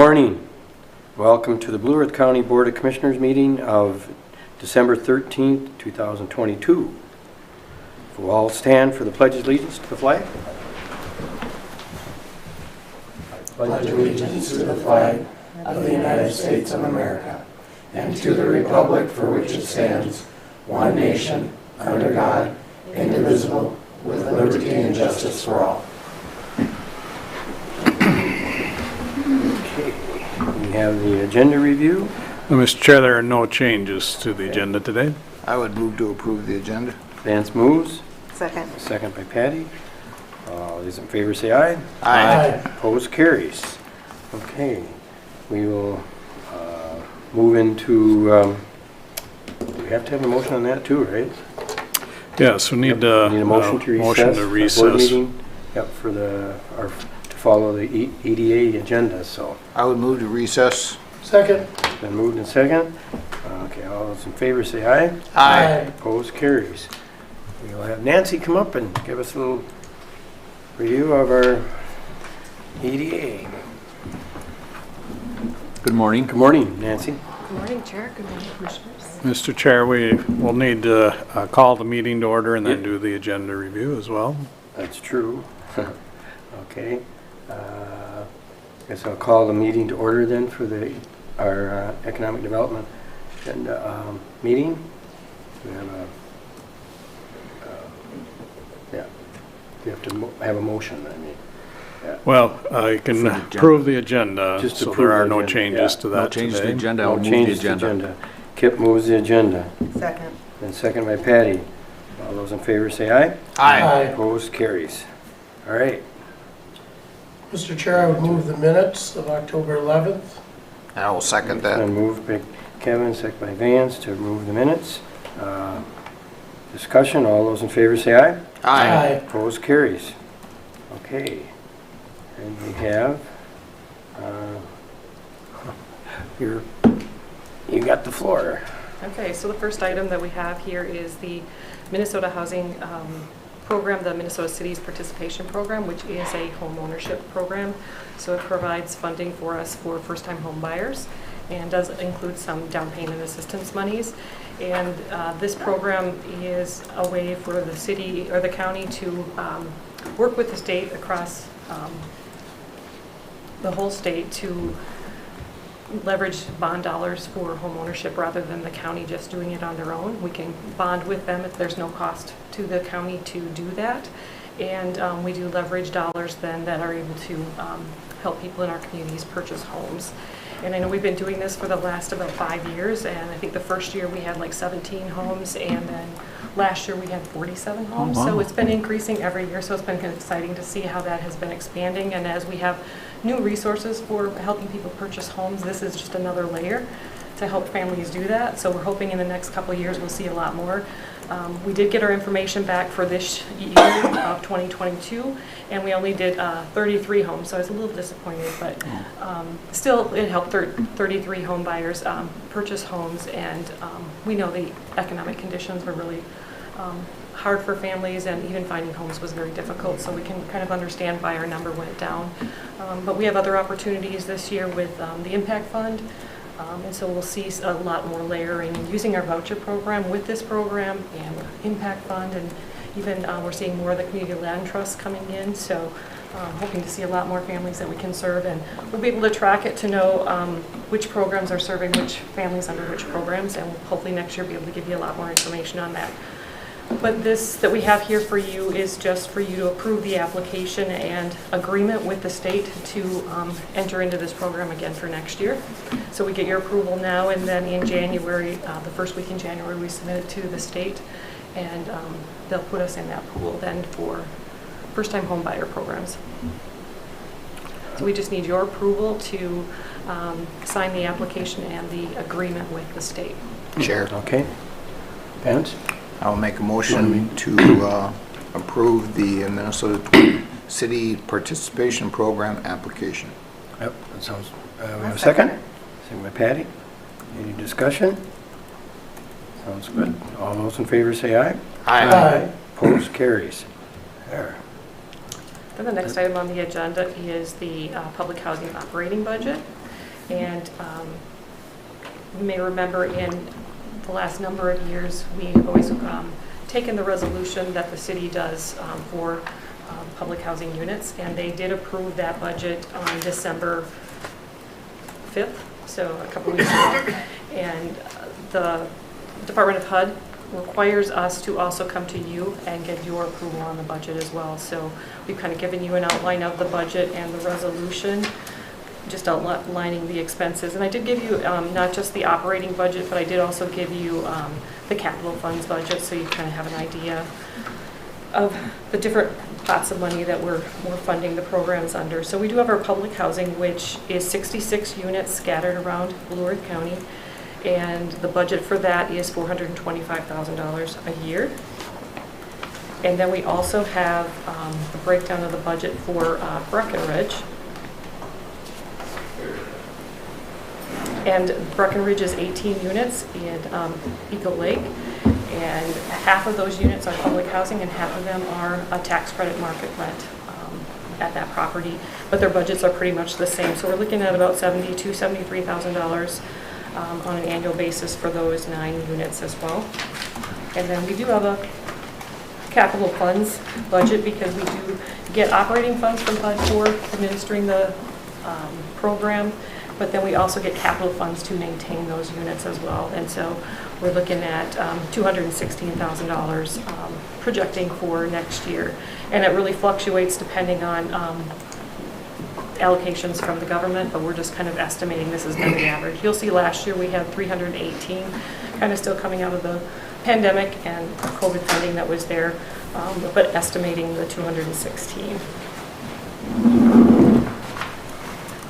morning. Welcome to the Blue Earth County Board of Commissioners meeting of December 13th, 2022. We'll all stand for the Pledge of Allegiance to the flag. Pledge allegiance to the flag of the United States of America and to the republic for which it stands, one nation, under God, indivisible, with liberty and justice for all. Okay, we have the agenda review. Mr. Chair, there are no changes to the agenda today. I would move to approve the agenda. Vance moves. Second. Second by Patty. All those in favor say aye. Aye. Opposed carries. Okay, we will move into, we have to have a motion on that too, right? Yes, we need Need a motion to recess. Our board recess. meeting. Yep, for to follow the EDA agenda, so. I would move to recess. Second. It's been moved and second. Okay, all those in favor say aye. Aye. Opposed carries. We'll have Nancy come up and give us a little review of our EDA. Good morning. Good morning, Nancy. Good morning, Chair. Good morning, Commissioners. Mr. Chair, we will need to call the meeting to order and then Yep. do the agenda review as well. That's true. Okay. Guess I'll call the meeting to order then for our economic development agenda meeting. We have we have to have a motion, I mean. Well, you can For the agenda. approve the agenda, Just so approve there are the no agenda, changes yeah. to No that change to the today. agenda. No I'll move the changes to agenda. Kip moves the agenda. Second. And second by Patty. All those in favor say aye. Aye. Opposed carries. All right. Mr. Chair, I would move the minutes of October 11th. I will second It's that. been moved by Kevin, second by Vance to remove the minutes. Discussion, all those in favor say aye. Aye. Opposed carries. Okay. And we have, you got the floor. Okay, so the first item that we have here is the Minnesota Housing Program, the Minnesota Cities Participation Program, which is a home ownership program. So it provides funding for us for first-time home buyers and does include some down payment assistance monies. And this program is a way for the city or the county to work with the state across the whole state to leverage bond dollars for home ownership rather than the county just doing it on their own. We can bond with them if there's no cost to the county to do that. And we do leverage dollars then that are able to help people in our communities purchase homes. And I know we've been doing this for the last about 5 years, and I think the first year we had like 17 homes, and then last year we had 47 homes. wow. So it's been increasing every year, so it's been kind of exciting to see how that has been expanding. And as we have new resources for helping people purchase homes, this is just another layer to help families do that. So we're hoping in the next couple of years we'll see a lot more. We did get our information back for this year of 2022, and we only did 33 homes, so I was a little disappointed, but still it helped 33 home buyers purchase homes, and we know the economic conditions were really hard for families, and even finding homes was very difficult, so we can kind of understand why our number went down. But we have other opportunities this year with the Impact Fund. And so we'll see a lot more layering using our voucher program with this program and Impact Fund, and even we're seeing more of the community land trusts coming in, so hoping to see a lot more families that we can serve, and we'll be able to track it to know which programs are serving which families under which programs, and we'll hopefully next year be able to give you a lot more information on that. But this that we have here for you is just for you to approve the application and agreement with the state to enter into this program again for next year. So we get your approval now, and then in January, the first week in January, we submit it to the state, and they'll put us in that pool then for first-time home buyer programs. So we just need your approval to sign the application and the agreement with the state. Chair, Okay. Vance? I'll make a motion to approve the Minnesota City Participation Program application. Yep, that sounds, we have a second? Second by Patty. Any discussion? Sounds good. All those in favor say aye. Opposed carries. There. Then the next item on the agenda is the public housing operating budget. And you may remember in the last number of years, we've always taken the resolution that the city does for public housing units, and they did approve that budget on December 5th, so a couple weeks ago. And the Department of HUD requires us to also come to you and get your approval on the budget as well. So we've kind of given you an outline of the budget and the resolution, just outlining the expenses. And I did give you not just the operating budget, but I did also give you the capital funds budget, so you kind of have an idea of the different pots of money that we're funding the programs under. So we do have our public housing, which is 66 units scattered around Blue Earth County, and the budget for that is $425,000 a year. And then we also have the breakdown of the budget for Breckenridge. And Breckenridge is 18 units in Eagle Lake, and half of those units are public housing and half of them are a tax credit market rent at that property, but their budgets are pretty much the same. So we're looking at about $72,000, $73,000 on an annual basis for those 9 units as well. And then we do have a capital funds budget because we do get operating funds from HUD for administering the program, but then we also get capital funds to maintain those units as well. And so we're looking at $216,000 projecting for next year. And it really fluctuates depending on allocations from the government, but we're just kind of estimating this has been the average. You'll see last year we had 318, kind of still coming out of the pandemic and COVID funding that was there, but estimating the 216.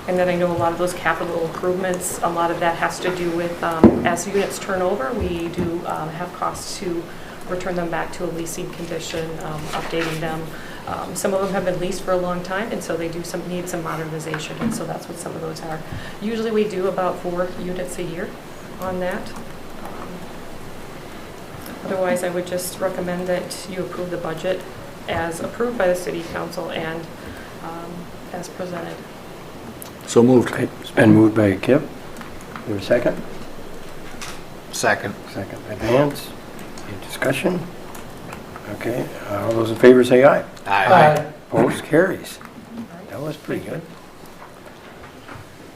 And then I know a lot of those capital improvements, a lot of that has to do with, as units turn over, we do have costs to return them back to a leasing condition, updating them. Some of them have been leased for a long time, and so they do need some modernization, and so that's what some of those are. Usually we do about 4 units a year on that. Otherwise, I would just recommend that you approve the budget as approved by the City Council and as presented. So moved. Okay, it's been moved by Kip. There a second? Second. Second by Vance. Any discussion? Okay, all those in favor say aye. Aye. Opposed, carries. That was pretty good.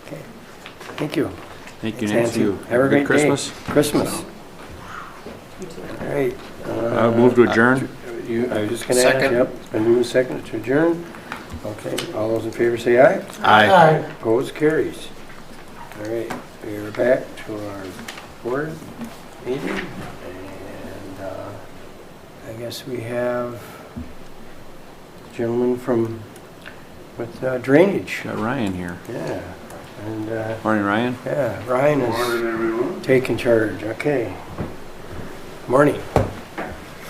Okay, thank you. Thank you, Thanks, Nancy. Have a great day. Christmas. Christmas. All right. Move to adjourn. I was just going to ask, Second. yep, it's been moved and seconded to adjourn. Okay, all those in favor say aye. Aye. Opposed, carries. All right, we're back to our board meeting, and I guess we have a gentleman from, with drainage. Got Ryan here. Yeah, and Morning, Ryan. yeah, Ryan is taking charge, okay. Morning.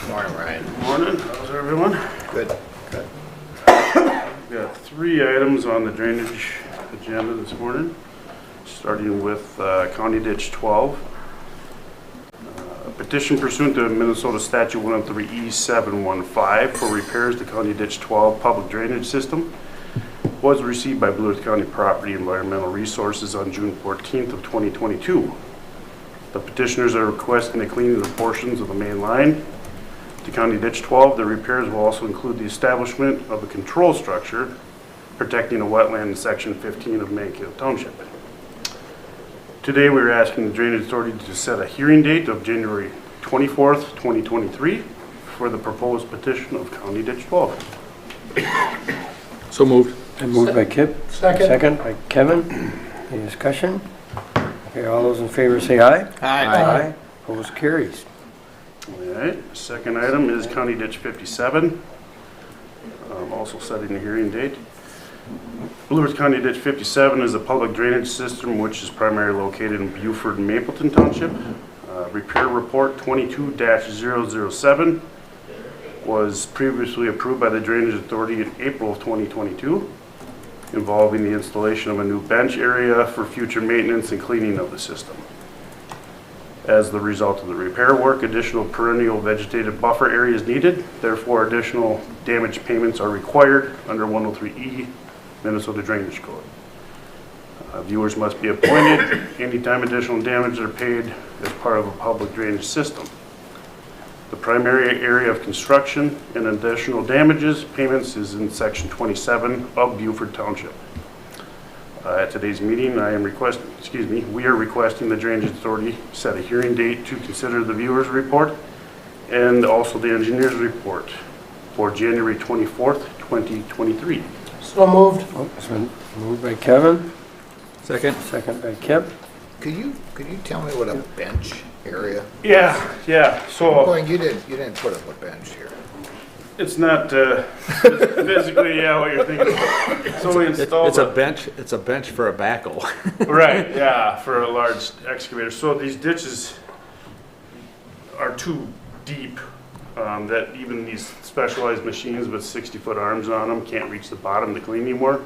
Morning, Ryan. Morning, how's everyone? Good. We've got 3 items on the drainage agenda this morning, starting with County Ditch 12. A petition pursuant to Minnesota Statute 103E715 for repairs to County Ditch 12 public drainage system was received by Blue Earth County Property Environmental Resources on June 14th of 2022. The petitioners are requesting the cleaning of portions of the main line to County Ditch 12. The repairs will also include the establishment of a control structure protecting a wetland in Section 15 of Mankato Township. Today we are asking the Drainage Authority to set a hearing date of January 24th, 2023 for the proposed petition of County Ditch 12. So moved. And moved by Kip. Second. Second by Kevin. Any discussion? Okay, all those in favor say aye. Aye. Opposed, carries. All right, second item is County Ditch 57, also setting a hearing date. Blue Earth County Ditch 57 is a public drainage system which is primarily located in Beaufort and Mapleton Township. Repair report 22-007 was previously approved by the Drainage Authority in April of 2022, involving the installation of a new bench area for future maintenance and cleaning of the system. As the result of the repair work, additional perennial vegetative buffer area is needed. Therefore, additional damage payments are required under 103E Minnesota Drainage Code. Viewers must be appointed anytime additional damages are paid as part of a public drainage system. The primary area of construction and additional damages payments is in Section 27 of Beaufort Township. At today's meeting, we are requesting the Drainage Authority set a hearing date to consider the viewer's report and also the engineer's report for January 24th, 2023. So moved. Oh, it's been moved by Kevin, Second. second by Kip. Could you tell me what a bench area? Yeah, so Well, you didn't put up a bench here. it's not physically, what you're thinking. So we installed It's a bench for a backhoe. right, yeah, for a large excavator. So these ditches are too deep that even these specialized machines with 60-foot arms on them can't reach the bottom to clean anymore.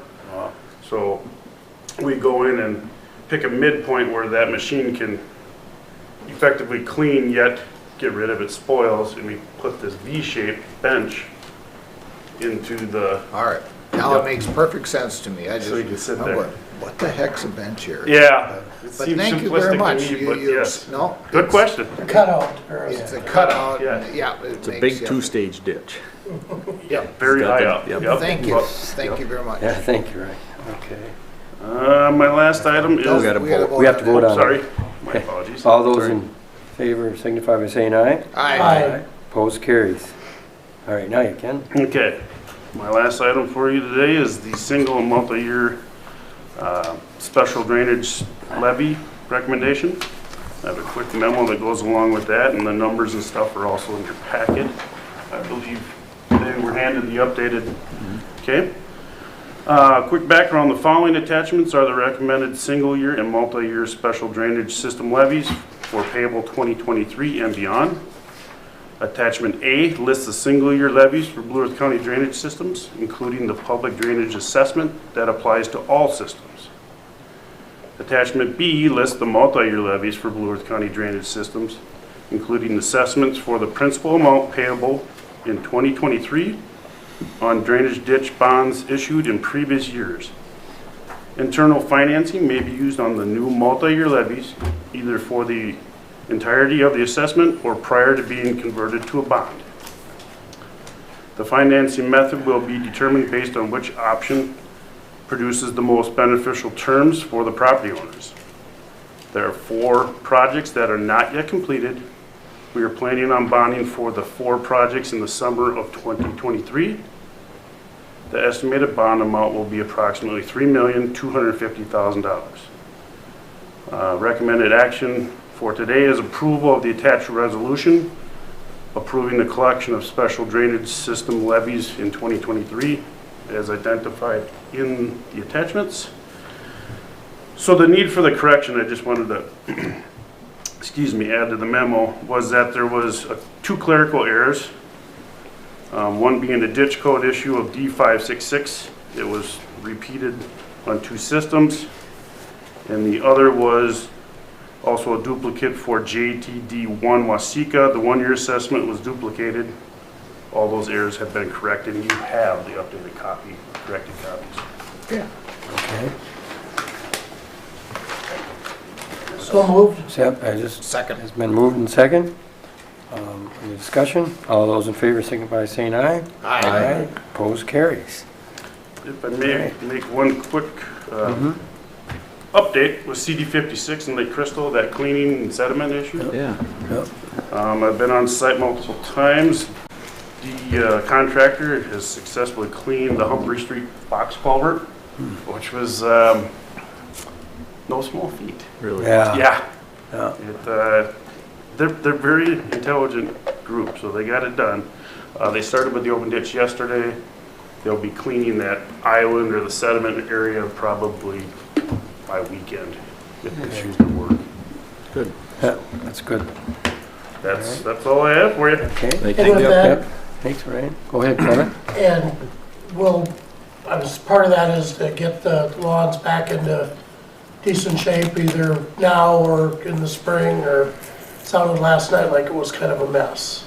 So we go in and pick a midpoint where that machine can effectively clean yet get rid of its spoils, and we put this V-shaped bench into the, All right, now it makes perfect sense to me. I just, so you can sit I'm there. going, what the heck's a bench area? Yeah. It But seems thank you very simplistic much. to me, but yes. No. Good question. Cutout. Or is It's it- a cutout, Yeah. yeah. It's a big two-stage ditch. Yeah, very high up. Yep. Yep. Thank you, Well, thank you very much. Yeah, thank you, Ray. Okay. My last item is, We gotta vote. We have to vote on it. sorry, my apologies. All those in favor signify by saying aye. Aye. Opposed, carries. All right, now you can. Okay, my last item for you today is the single and multi-year special drainage levy recommendation. I have a quick memo that goes along with that, and the numbers and stuff are also in your packet. I believe they were handed the updated, okay? Quick background, the following attachments are the recommended single-year and multi-year special drainage system levies for payable 2023 and beyond. Attachment A lists the single-year levies for Blue Earth County drainage systems, including the public drainage assessment that applies to all systems. Attachment B lists the multi-year levies for Blue Earth County drainage systems, including assessments for the principal amount payable in 2023 on drainage ditch bonds issued in previous years. Internal financing may be used on the new multi-year levies, either for the entirety of the assessment or prior to being converted to a bond. The financing method will be determined based on which option produces the most beneficial terms for the property owners. There are 4 projects that are not yet completed. We are planning on bonding for the 4 projects in the summer of 2023. The estimated bond amount will be approximately $3,250,000. Recommended action for today is approval of the attached resolution approving the collection of special drainage system levies in 2023 as identified in the attachments. So the need for the correction, I just wanted to add to the memo, was that there was 2 clerical errors. One being the ditch code issue of D566. It was repeated on 2 systems. And the other was also a duplicate for JTD1 Wasika. The 1-year assessment was duplicated. All those errors have been corrected, and you have the updated copy, corrected copies. Yeah. Okay. So moved. Yep, Second. it's been moved and second. Any discussion? All those in favor signify by saying aye. Aye. Opposed, carries. If I may make one quick update with CD56 in Lake Crystal, that cleaning and sediment issue. Yeah. Yep. I've been on site multiple times. The contractor has successfully cleaned the Humphrey Street box culvert, which was no small feat. Really? Yeah. Yeah. Yeah. They're very intelligent group, so they got it done. They started with the open ditch yesterday. They'll be cleaning that island or the sediment area probably by weekend if the shoot the work. Good. Yeah, that's good. That's all I have for you. Okay. Thank And you. with Yep. that, Thanks, Ryan. Go ahead, Kevin. and part of that is to get the lawns back into decent shape, either now or in the spring, or it sounded last night like it was kind of a mess.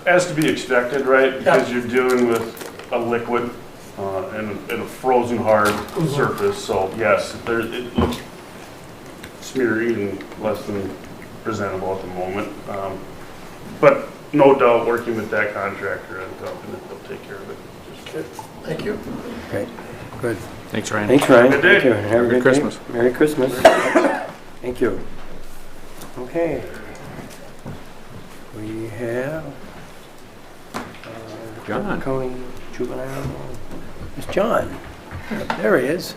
As to be expected, right? Because you're dealing with a liquid and a frozen hard surface. So yes, it looks smeary and less than presentable at the moment. But no doubt, working with that contractor and they'll take care of it. Okay, thank you. Great, good. Thanks, Ryan. Thanks, Ryan. Good day. Thank you. Have a Merry good day. Christmas. Merry Christmas. Thank you. Okay. We have John. County Juvenile. It's John. There he is.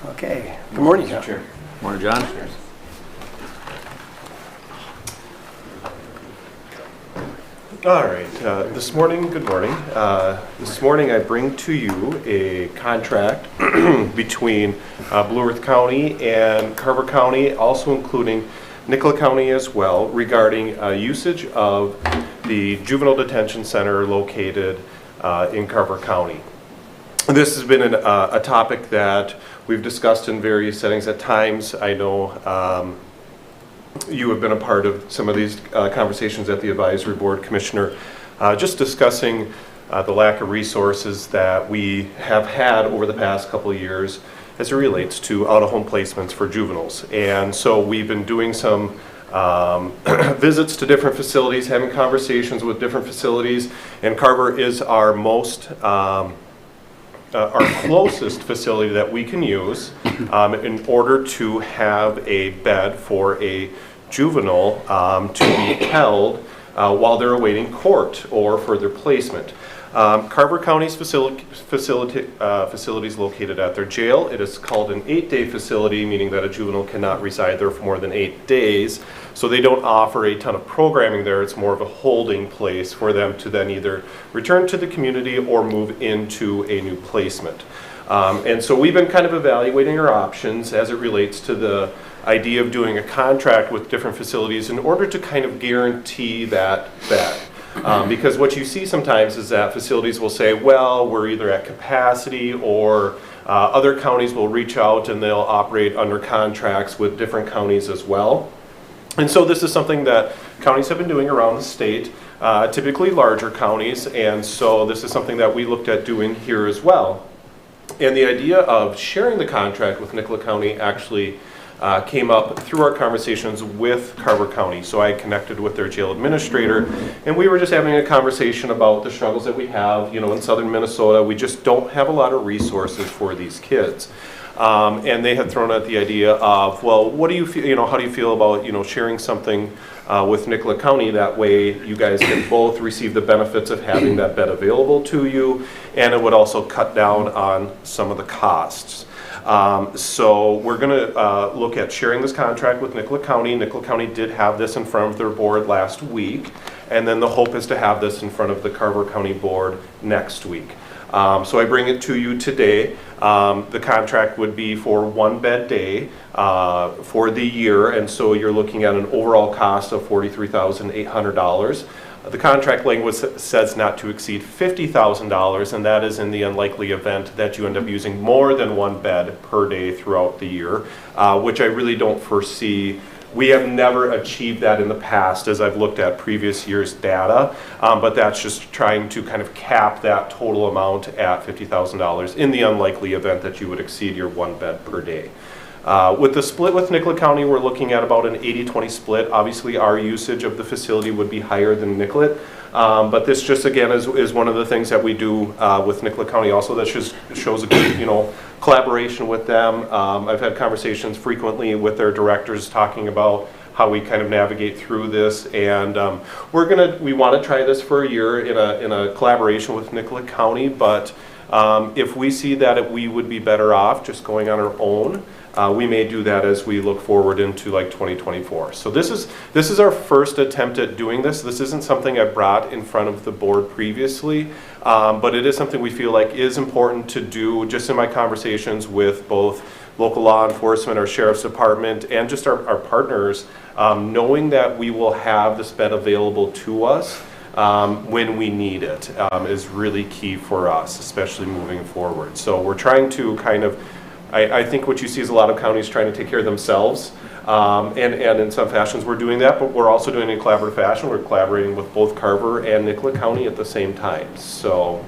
Okay. Good morning, John. Morning, John. All right, this morning, good morning. This morning I bring to you a contract between Blue Earth County and Carver County, also including Nicola County as well, regarding usage of the juvenile detention center located in Carver County. This has been a topic that we've discussed in various settings at times. I know you have been a part of some of these conversations at the advisory board, Commissioner, just discussing the lack of resources that we have had over the past couple of years as it relates to out-of-home placements for juveniles. And so we've been doing some visits to different facilities, having conversations with different facilities, and Carver is our most our closest facility that we can use in order to have a bed for a juvenile to be held while they're awaiting court or further placement. Carver County's facilities located at their jail. It is called an 8-day facility, meaning that a juvenile cannot reside there for more than 8 days. So they don't offer a ton of programming there. It's more of a holding place for them to then either return to the community or move into a new placement. And so we've been kind of evaluating our options as it relates to the idea of doing a contract with different facilities in order to kind of guarantee that bed. Because what you see sometimes is that facilities will say, well, we're either at capacity, or other counties will reach out and they'll operate under contracts with different counties as well. And so this is something that counties have been doing around the state, typically larger counties, and so this is something that we looked at doing here as well. And the idea of sharing the contract with Nicola County actually came up through our conversations with Carver County. So I connected with their jail administrator, and we were just having a conversation about the struggles that we have. You know, in southern Minnesota, we just don't have a lot of resources for these kids. And they had thrown out the idea of, well, what do you feel, you know, how do you feel about, you know, sharing something with Nicola County? That way you guys can both receive the benefits of having that bed available to you, and it would also cut down on some of the costs. So we're going to look at sharing this contract with Nicola County. Nicola County did have this in front of their board last week, and then the hope is to have this in front of the Carver County board next week. So I bring it to you today. The contract would be for 1 bed day for the year, and so you're looking at an overall cost of $43,800. The contract language says not to exceed $50,000, and that is in the unlikely event that you end up using more than 1 bed per day throughout the year, which I really don't foresee. We have never achieved that in the past as I've looked at previous year's data, but that's just trying to kind of cap that total amount at $50,000 in the unlikely event that you would exceed your 1 bed per day. With the split with Nicola County, we're looking at about an 80-20 split. Obviously, our usage of the facility would be higher than Nicollet, but this just, again, is one of the things that we do with Nicola County also that just shows a good, you know, collaboration with them. I've had conversations frequently with their directors talking about how we kind of navigate through this, and we want to try this for a year in a collaboration with Nicola County, but if we see that we would be better off just going on our own, we may do that as we look forward into like 2024. So this is our first attempt at doing this. This isn't something I brought in front of the board previously, but it is something we feel like is important to do just in my conversations with both local law enforcement, our sheriff's department, and just our partners, knowing that we will have this bed available to us when we need it is really key for us, especially moving forward. So we're trying to kind of, I think what you see is a lot of counties trying to take care of themselves, and in some fashions we're doing that, but we're also doing it in collaborative fashion. We're collaborating with both Carver and Nicola County at the same time. So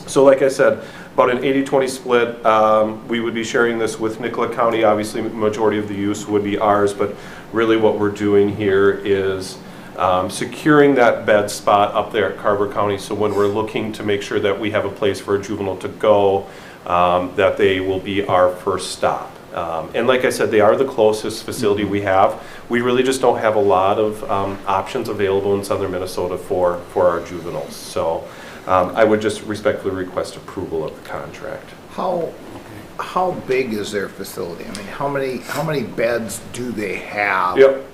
So like I said, about an 80-20 split. We would be sharing this with Nicolet County. Obviously, majority of the use would be ours, but really what we're doing here is securing that bed spot up there at Carver County. So when we're looking to make sure that we have a place for a juvenile to go, that they will be our first stop. And like I said, they are the closest facility we have. We really just don't have a lot of options available in southern Minnesota for our juveniles. So I would just respectfully request approval of the contract. How big is their facility? I mean, how many beds do they have? Yep.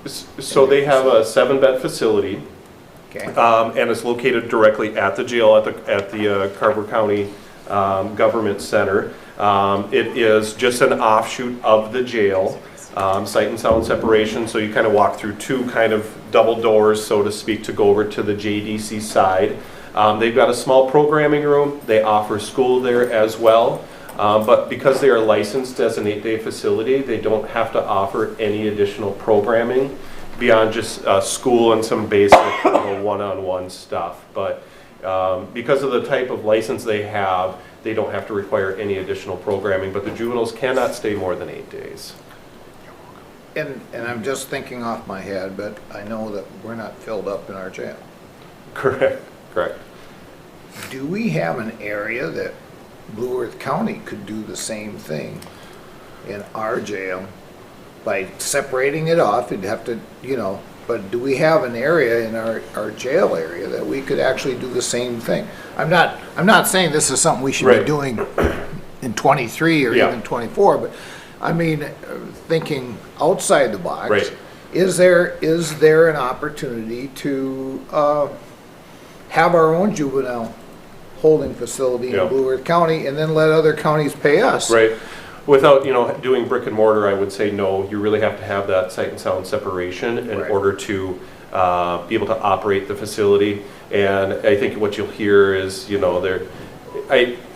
So they have a 7-bed facility, Okay. and it's located directly at the jail at the Carver County Government Center. It is just an offshoot of the jail, sight and sound separation. So you kind of walk through 2 kind of double doors, so to speak, to go over to the JDC side. They've got a small programming room. They offer school there as well. But because they are licensed as an 8-day facility, they don't have to offer any additional programming beyond just school and some basic one-on-one stuff. But because of the type of license they have, they don't have to require any additional programming. But the juveniles cannot stay more than 8 days. And I'm just thinking off my head, but I know that we're not filled up in our jail. Correct. Correct. Do we have an area that Blue Earth County could do the same thing in our jail by separating it off? You'd have to, but do we have an area in our jail area that we could actually do the same thing? I'm not saying this is something we should Right. be doing in 23 or Yeah. even 24, but I mean, thinking outside the box. Right. Is there an opportunity to have our own juvenile holding facility Yeah. in Blue Earth County and then let other counties pay us? Right. Without, doing brick and mortar, I would say no. You really have to have that sight and sound separation in Right. order to be able to operate the facility. And I think what you'll hear is,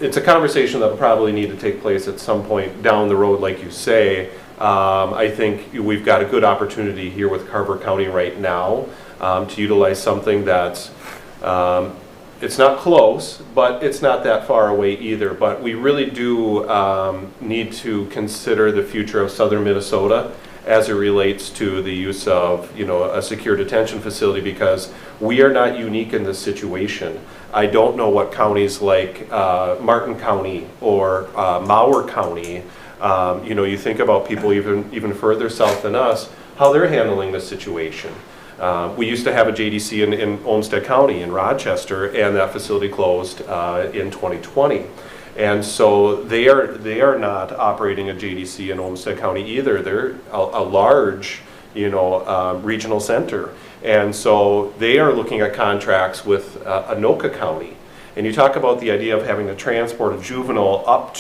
it's a conversation that will probably need to take place at some point down the road, like you say. I think we've got a good opportunity here with Carver County right now to utilize something that's it's not close, but it's not that far away either. But we really do need to consider the future of southern Minnesota as it relates to the use of, a secure detention facility, because we are not unique in this situation. I don't know what counties like Martin County or Mower County, you think about people even further south than us, how they're handling this situation. We used to have a JDC in Olmsted County in Rochester, and that facility closed in 2020. And so they are not operating a JDC in Olmsted County either. They're a large, regional center. And so they are looking at contracts with Anoka County. And you talk about the idea of having to transport a juvenile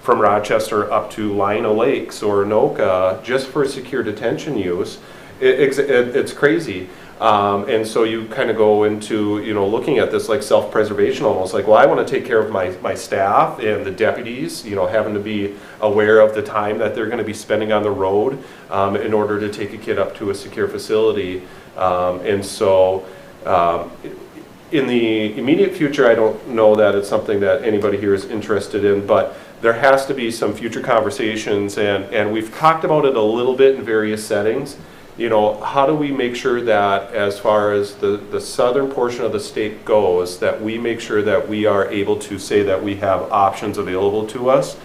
from Rochester up to Lino Lakes or Anoka just for secure detention use. It's crazy. And so you kind of go into, looking at this like self-preservation almost, like, well, I want to take care of my staff and the deputies, having to be aware of the time that they're going to be spending on the road in order to take a kid up to a secure facility. And so in the immediate future, I don't know that it's something that anybody here is interested in, but there has to be some future conversations, and we've talked about it a little bit in various settings. How do we make sure that as far as the southern portion of the state goes, that we make sure that we are able to say that we have options available to us?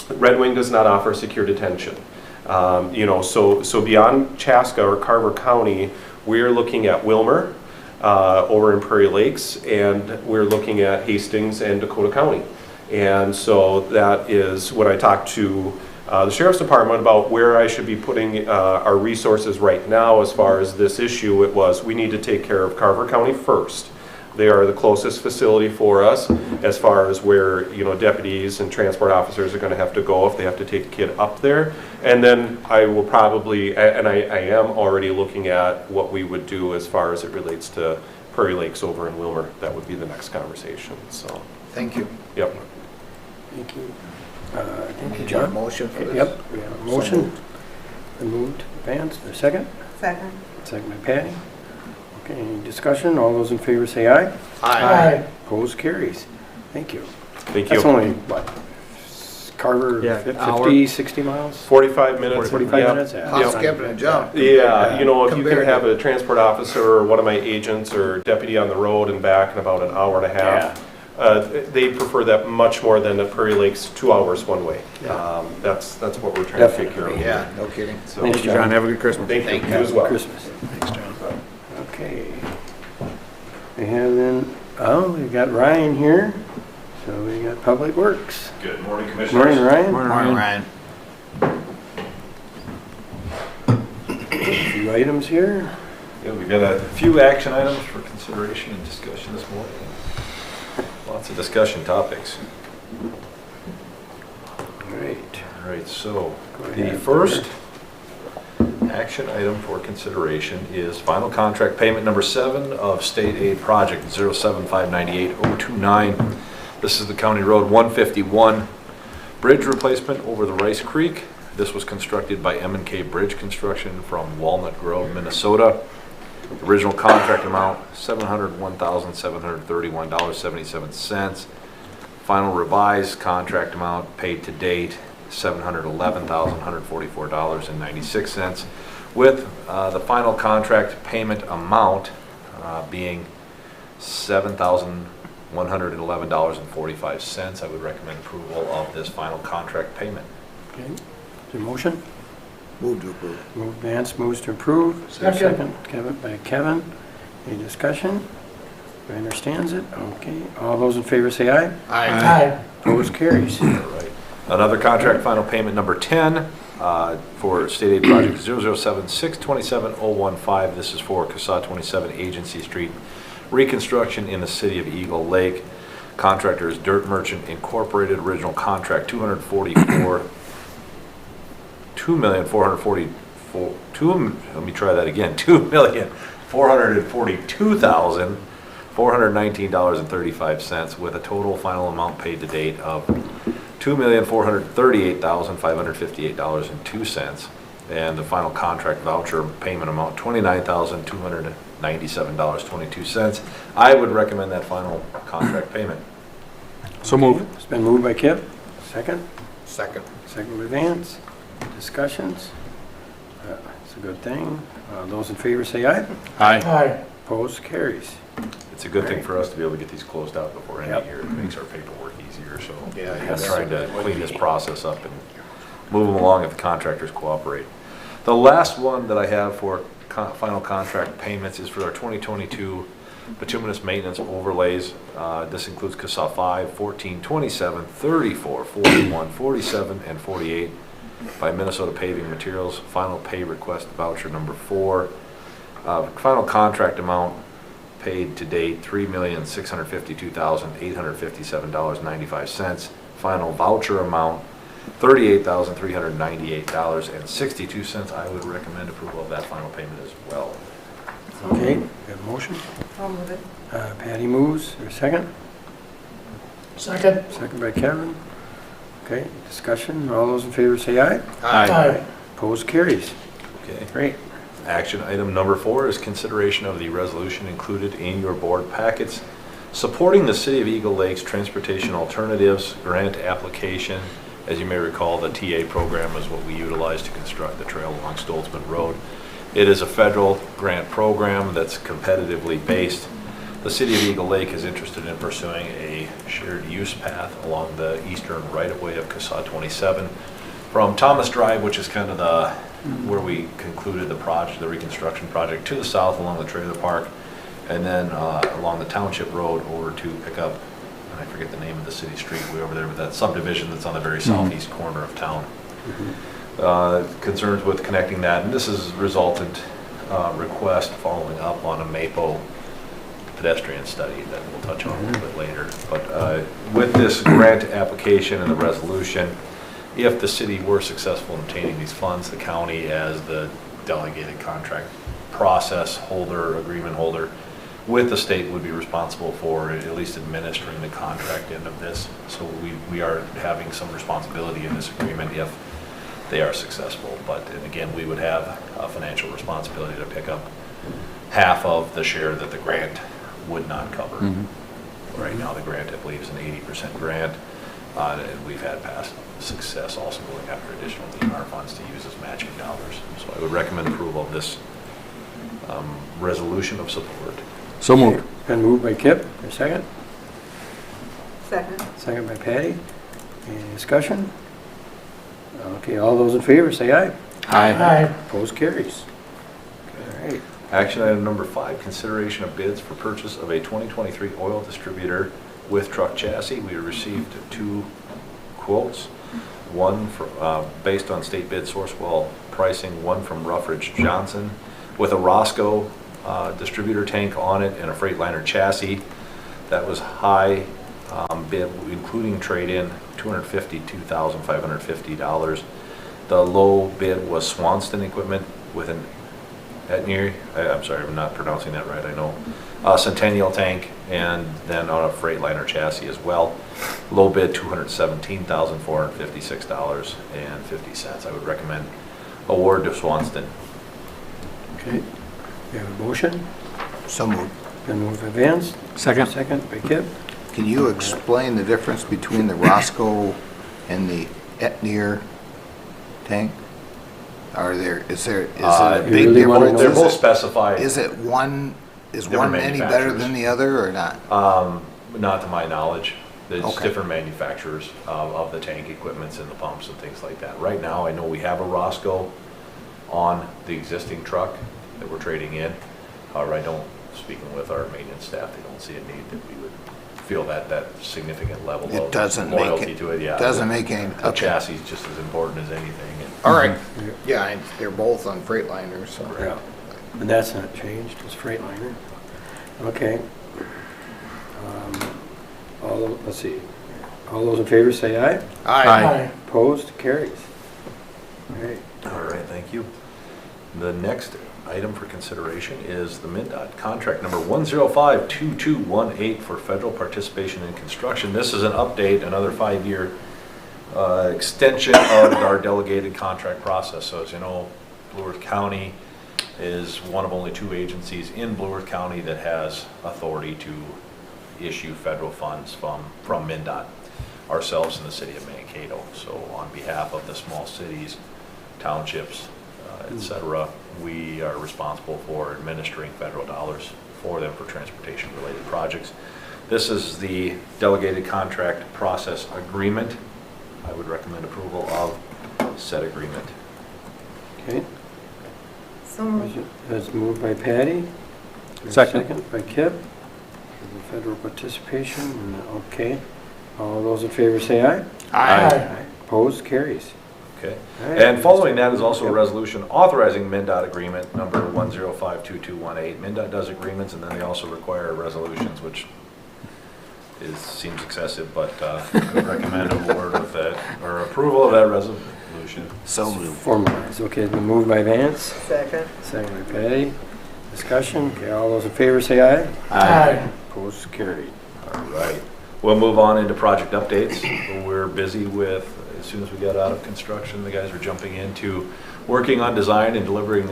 Red Wing does not offer secure detention. So beyond Chaska or Carver County, we're looking at Wilmer over in Prairie Lakes, and we're looking at Hastings and Dakota County. And so that is what I talked to the Sheriff's Department about where I should be putting our resources right now as far as this issue. It was, we need to take care of Carver County first. They are the closest facility for us as far as where, deputies and transport officers are going to have to go if they have to take a kid up there. And then I will probably, and I am already looking at what we would do as far as it relates to Prairie Lakes over in Wilmer. That would be the next conversation. So, Thank you. yep. Thank you. Thank you, Is there a John. motion for this? Yep, we have a motion. Been moved. Vance, a second? Second. Second by Patty. Okay, any discussion? All those in favor say aye. Aye. Opposed, carries. Thank you. Thank you. That's only, what, Carver, Yeah, 50, 60 miles? 45 minutes. 45 Yep. minutes? Yeah. Hop, skip, and a jump. Yeah, you know, if you can Compared have a transport officer or one of my agents or deputy on the road and back in about an hour and a half, they prefer that much more than the Prairie Lakes 2 hours one way. Yeah. That's what we're trying to take care of. Yeah, no kidding. So, Thanks, Thank you, John. Have a good Christmas. thank you as well. Christmas. Thanks, John. Okay. We have then, we got Ryan here, so we got Public Works. Good morning, Commissioners. Morning, Ryan. Morning, Ryan. A few items here. Yeah, we've got a few action items for consideration and discussion this morning. Lots of discussion topics. Great. All right, so Go the ahead. first action item for consideration is final contract payment number 7 of State Aid Project 07598-029. This is the County Road 151 bridge replacement over the Rice Creek. This was constructed by M&K Bridge Construction from Walnut Grove, Minnesota. The original contract amount, $701,731.77. Final revised contract amount paid to date, $711,144.96, with the final contract payment amount being $7,111.45. I would recommend approval of this final contract payment. Okay. Is there a motion? Move to approve. Moved Vance, moves to approve. Is there a second? Kevin, by Kevin. Any discussion? Everybody understands it? Okay. All those in favor say aye. Aye. Opposed, carries. All right. Another contract final payment number 10 for State Aid Project 007627015. This is for CASA 27 Agency Street reconstruction in the city of Eagle Lake. Contractor is Dirt Merchant Incorporated. Original contract $2,442,419.35 with a total final amount paid to date of $2,438,558.02, and the final contract voucher payment amount $29,297.22. I would recommend that final contract payment. So moved. It's been moved by Kip. Second? Second. Second by Vance. Discussions? It's a good thing. Those in favor say aye. Aye. Opposed, carries. It's a good thing for us to be able to get these closed out before end of Yep. year. It makes our paperwork easier, so Yeah, I'm yes. trying to clean this process up and move them along if the contractors cooperate. The last one that I have for final contract payments is for our 2022 bituminous maintenance overlays. This includes CASA 5, 14, 27, 34, 41, 47, and 48 by Minnesota Paving Materials. Final pay request voucher number 4. Final contract amount paid to date, $3,652,857.95. Final voucher amount, $38,398.62. I would recommend approval of that final payment as well. Okay, we have a motion. I'll move it. Patty moves. Or second? Second. Second by Kevin. Okay, discussion. All those in favor say aye. Aye. Opposed, carries. Okay. Great. Action item number 4 is consideration of the resolution included in your board packets supporting the City of Eagle Lake's Transportation Alternatives Grant application. As you may recall, the TA program is what we utilize to construct the trail along Stoltzman Road. It is a federal grant program that's competitively based. The City of Eagle Lake is interested in pursuing a shared use path along the eastern right-of-way of CASA 27 from Thomas Drive, which is kind of where we concluded the project, the reconstruction project, to the south along the trailer park, and then along the Township Road over to pick up, and I forget the name of the city street way over there, but that subdivision that's on the very southeast corner of town. Concerns with connecting that, and this is a resultant request following up on a MAPO pedestrian study that we'll touch on a little bit later. But with this grant application and the resolution, if the city were successful in obtaining these funds, the county as the delegated contract process holder, agreement holder, with the state would be responsible for at least administering the contract end of this. So we are having some responsibility in this agreement if they are successful. But and again, we would have a financial responsibility to pick up half of the share that the grant would not cover. Right now, the grant, I believe, is an 80% grant, and we've had past success also going after additional DNR funds to use as matching dollars. So I would recommend approval of this resolution of support. So moved. Been moved by Kip, a second. Second. Second by Patty. Any discussion? Okay, all those in favor, say aye. Aye. Opposed, carries. All right. Action item number 5, consideration of bids for purchase of a 2023 oil distributor with truck chassis. We received 2 quotes, one for, based on state bid Sourcewell pricing, one from Ruffridge Johnson with a Roscoe distributor tank on it and a Freightliner chassis. That was high bid, including trade-in, $252,550. The low bid was Swanston Equipment with an Etnier, I'm sorry, I'm not pronouncing that right, I know, Centennial tank, and then on a Freightliner chassis as well. Low bid, $217,456.50. I would recommend award to Swanston. Okay. We have a motion. So moved. Been moved by Vance. Second. Second by Kip. Can you explain the difference between the Roscoe and the Etnier tank? Is it a You big really wanna difference? know? They're both specified. Is one Different any better than manufacturers. the other or not? Not to my knowledge. There's Okay. different manufacturers of the tank equipments and the pumps and things like that. Right now, I know we have a Roscoe on the existing truck that we're trading in. However, speaking with our maintenance staff, they don't see a need that we would feel that significant level It of doesn't make loyalty it- to it. Yeah, doesn't make any- The okay. chassis is just as important as anything. All right. Yeah, they're both on Freightliners, so. Yeah. And that's not changed, it's Freightliner. Okay. Let's see. All those in favor say aye. Aye. Opposed, carries. All right. All right, thank you. The next item for consideration is the MnDOT contract number 1052218 for federal participation in construction. This is an update, another 5-year extension of our delegated contract process. So as you know, Blue Earth County is one of only 2 agencies in Blue Earth County that has authority to issue federal funds from MnDOT, ourselves in the city of Mankato. So on behalf of the small cities, townships, et cetera, we are responsible for administering federal dollars for them for transportation-related projects. This is the delegated contract process agreement. I would recommend approval of said agreement. Okay. So moved. That's moved by Patty. Second. Second by Kip. The federal participation, okay. All those in favor say aye. Aye. Opposed, carries. Okay. All right. And following that is also a resolution authorizing MnDOT agreement number 1052218. MnDOT does agreements, and then they also require resolutions, which seems excessive, but I would recommend award of that, or approval of that resolution. So moved. Formalized, okay, it's been moved by Vance. Second. Second by Patty. Discussion, okay, all those in favor say aye. Aye. Opposed, carried. All right. We'll move on into project updates. We're busy with, as soon as we get out of construction, the guys are jumping into working on design and delivering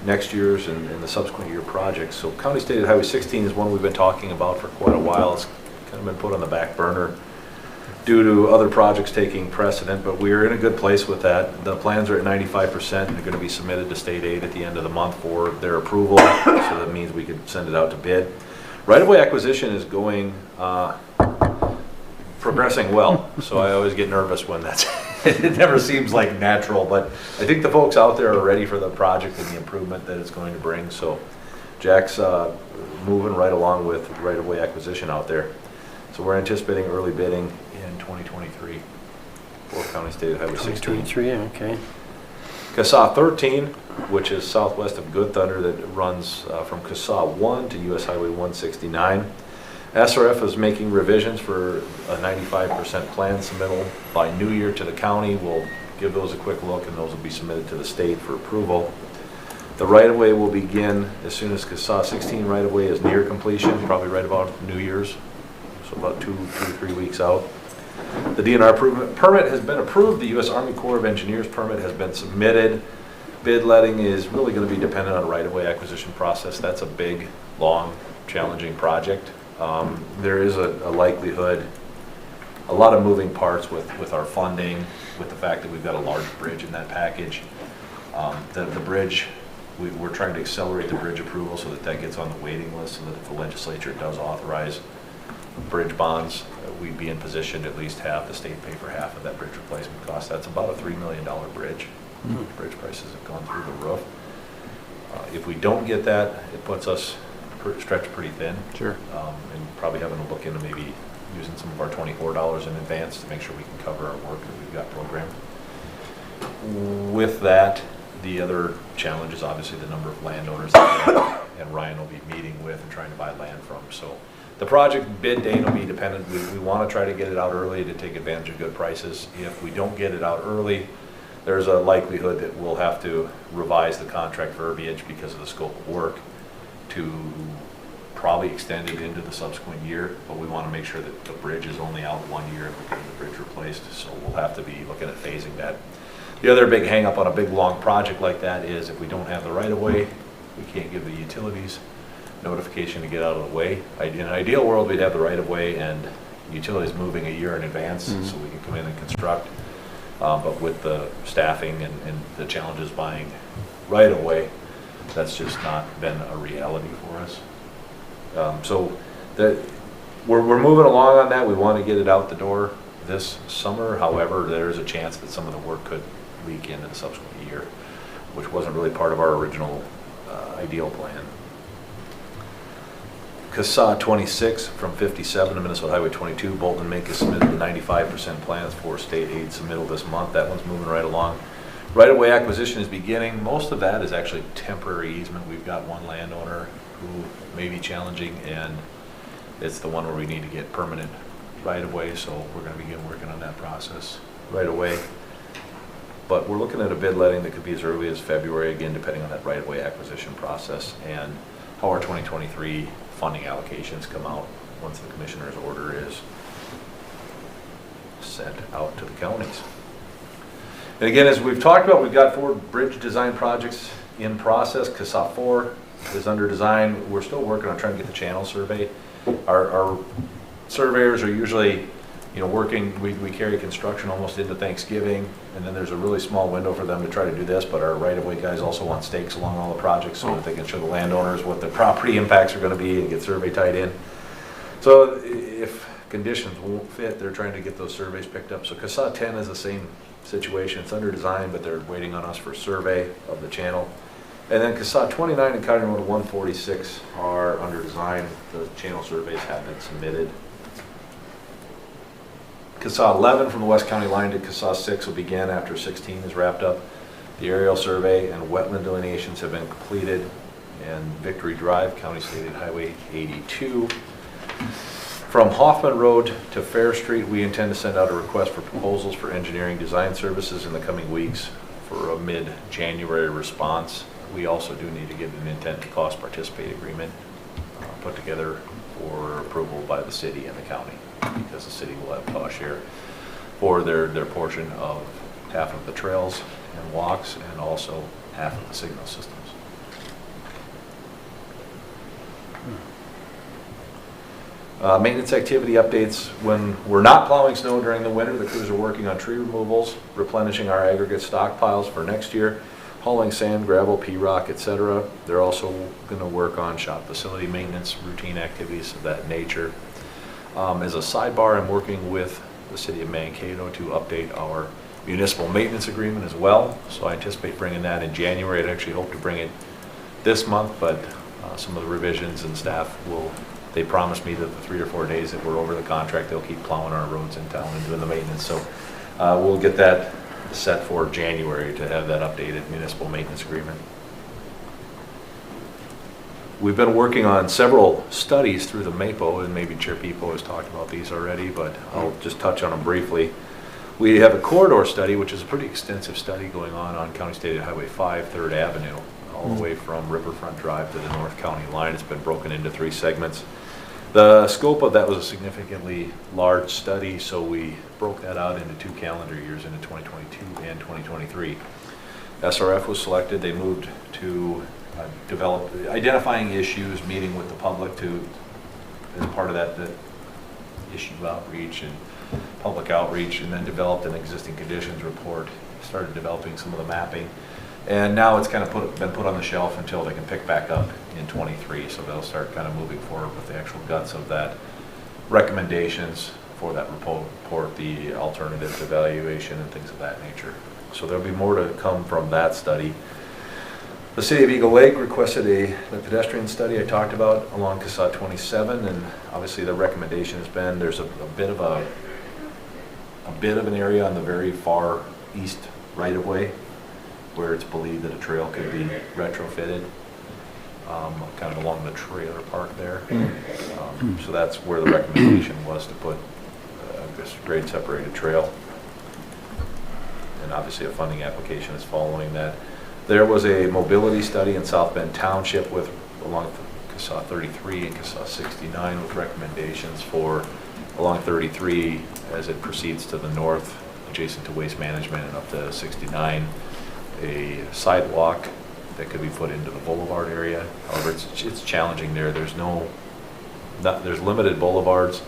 next year's and the subsequent year projects. So County State Highway 16 is one we've been talking about for quite a while. It's kind of been put on the back burner due to other projects taking precedent, but we're in a good place with that. The plans are at 95% and they're going to be submitted to state aid at the end of the month for their approval. So that means we could send it out to bid. Right-of-way acquisition is going, progressing well. So I always get nervous when it never seems like natural, but I think the folks out there are ready for the project and the improvement that it's going to bring. So Jack's moving right along with right-of-way acquisition out there. So we're anticipating early bidding in 2023 for County State Highway 16. 2023, okay. CSAH 13, which is southwest of Good Thunder, that runs from CSAH 1 to US Highway 169. SRF is making revisions for a 95% plan submittal by New Year to the county. We'll give those a quick look and those will be submitted to the state for approval. The right-of-way will begin as soon as CSAH 16 right-of-way is near completion, probably right about New Year's, so about 2 to 3 weeks out. The DNR permit has been approved. The U.S. Army Corps of Engineers permit has been submitted. bid letting is really going to be dependent on right-of-way acquisition process. That's a big, long, challenging project. There is a likelihood, a lot of moving parts with our funding, with the fact that we've got a large bridge in that package. The bridge, we're trying to accelerate the bridge approval so that gets on the waiting list, so that if the legislature does authorize bridge bonds, we'd be in position to at least have the state pay for half of that bridge replacement cost. That's about a $3 million bridge. Bridge prices have gone through the roof. If we don't get that, it puts us stretched pretty thin. Sure. And probably having to look into maybe using some of our $24 in advance to make sure we can cover our work that we've got programmed. With that, the other challenge is obviously the number of landowners that and Ryan will be meeting with and trying to buy land from. So the project bid date will be dependent. We want to try to get it out early to take advantage of good prices. If we don't get it out early, there's a likelihood that we'll have to revise the contract verbiage because of the scope of work to probably extend it into the subsequent year, but we want to make sure that the bridge is only out 1 year if we get the bridge replaced, so we'll have to be looking at phasing that. The other big hang up on a big long project like that is if we don't have the right of way, we can't give the utilities notification to get out of the way. In an ideal world, we'd have the right of way and utilities moving a year in advance so we can come in and construct. But with the staffing and the challenges buying right of way, that's just not been a reality for us. So we're moving along on that. We want to get it out the door this summer. However, there's a chance that some of the work could leak into the subsequent year, which wasn't really part of our original ideal plan. CSAH 26 from 57 to Minnesota Highway 22, Bolton Mink has submitted the 95% plans for state aid submittal this month. That one's moving right along. Right-of-way acquisition is beginning. Most of that is actually temporary easement. We've got one landowner who may be challenging, and it's the one where we need to get permanent right-of-way, so we're going to begin working on that process right away. But we're looking at a bid letting that could be as early as February, again, depending on that right-of-way acquisition process and how our 2023 funding allocations come out once the commissioner's order is sent out to the counties. And again, as we've talked about, we've got 4 bridge design projects in process. CSAH 4 is under design. We're still working on trying to get the channel survey. Our surveyors are usually, working, we carry construction almost into Thanksgiving, and then there's a really small window for them to try to do this, but our right-of-way guys also want stakes along all the projects so that they can show the landowners what the property impacts are going to be and get survey tied in. So if conditions won't fit, they're trying to get those surveys picked up. So CSAH 10 is the same situation. It's under design, but they're waiting on us for survey of the channel. And then CSAH 29 and County Road 146 are under design. The channel surveys have been submitted. CSAH 11 from the West County line to CSAH 6 will begin after 16 is wrapped up. The aerial survey and wetland delineations have been completed. And Victory Drive, County State Highway 82. From Hoffman Road to Fair Street, we intend to send out a request for proposals for engineering design services in the coming weeks for a mid-January response. We also do need to get an intent to cost participate agreement put together for approval by the city and the county, because the city will have cost share for their portion of half of the trails and walks and also half of the signal systems. Maintenance activity updates. When we're not plowing snow during the winter, the crews are working on tree removals, replenishing our aggregate stockpiles for next year, hauling sand, gravel, P-rock, etc. They're also going to work on shop facility maintenance, routine activities of that nature. As a sidebar, I'm working with the city of Mankato to update our municipal maintenance agreement as well. So I anticipate bringing that in January. I'd actually hope to bring it this month, but some of the revisions and staff they promised me that the 3 or 4 days that we're over the contract, they'll keep plowing our roads in town and doing the maintenance. So we'll get that set for January to have that updated municipal maintenance agreement. We've been working on several studies through the MAPO, and maybe Chair Peepo has talked about these already, but I'll just touch on them briefly. We have a corridor study, which is a pretty extensive study going on County State Highway 5, 3rd Avenue, all the way from Riverfront Drive to the North County line. It's been broken into 3 segments. The scope of that was a significantly large study, so we broke that out into 2 calendar years, into 2022 and 2023. SRF was selected. They moved to identifying issues, meeting with the public as part of that issue outreach and public outreach, and then developed an existing conditions report, started developing some of the mapping. And now it's kind of been put on the shelf until they can pick back up in 23. So they'll start kind of moving forward with the actual guts of that recommendations for that report, the alternatives evaluation and things of that nature. So there'll be more to come from that study. The City of Eagle Lake requested the pedestrian study I talked about along CSAH 27, and obviously the recommendation has been there's a bit of an area on the very far east right-of-way where it's believed that a trail could be retrofitted, kind of along the trailer park there. So that's where the recommendation was, to put this grade separated trail. And obviously a funding application is following that. There was a mobility study in South Bend Township along CSAH 33 and CSAH 69 with recommendations for along 33 as it proceeds to the north, adjacent to Waste Management, and up to 69, a sidewalk that could be put into the boulevard area. However, it's challenging there. There's limited boulevards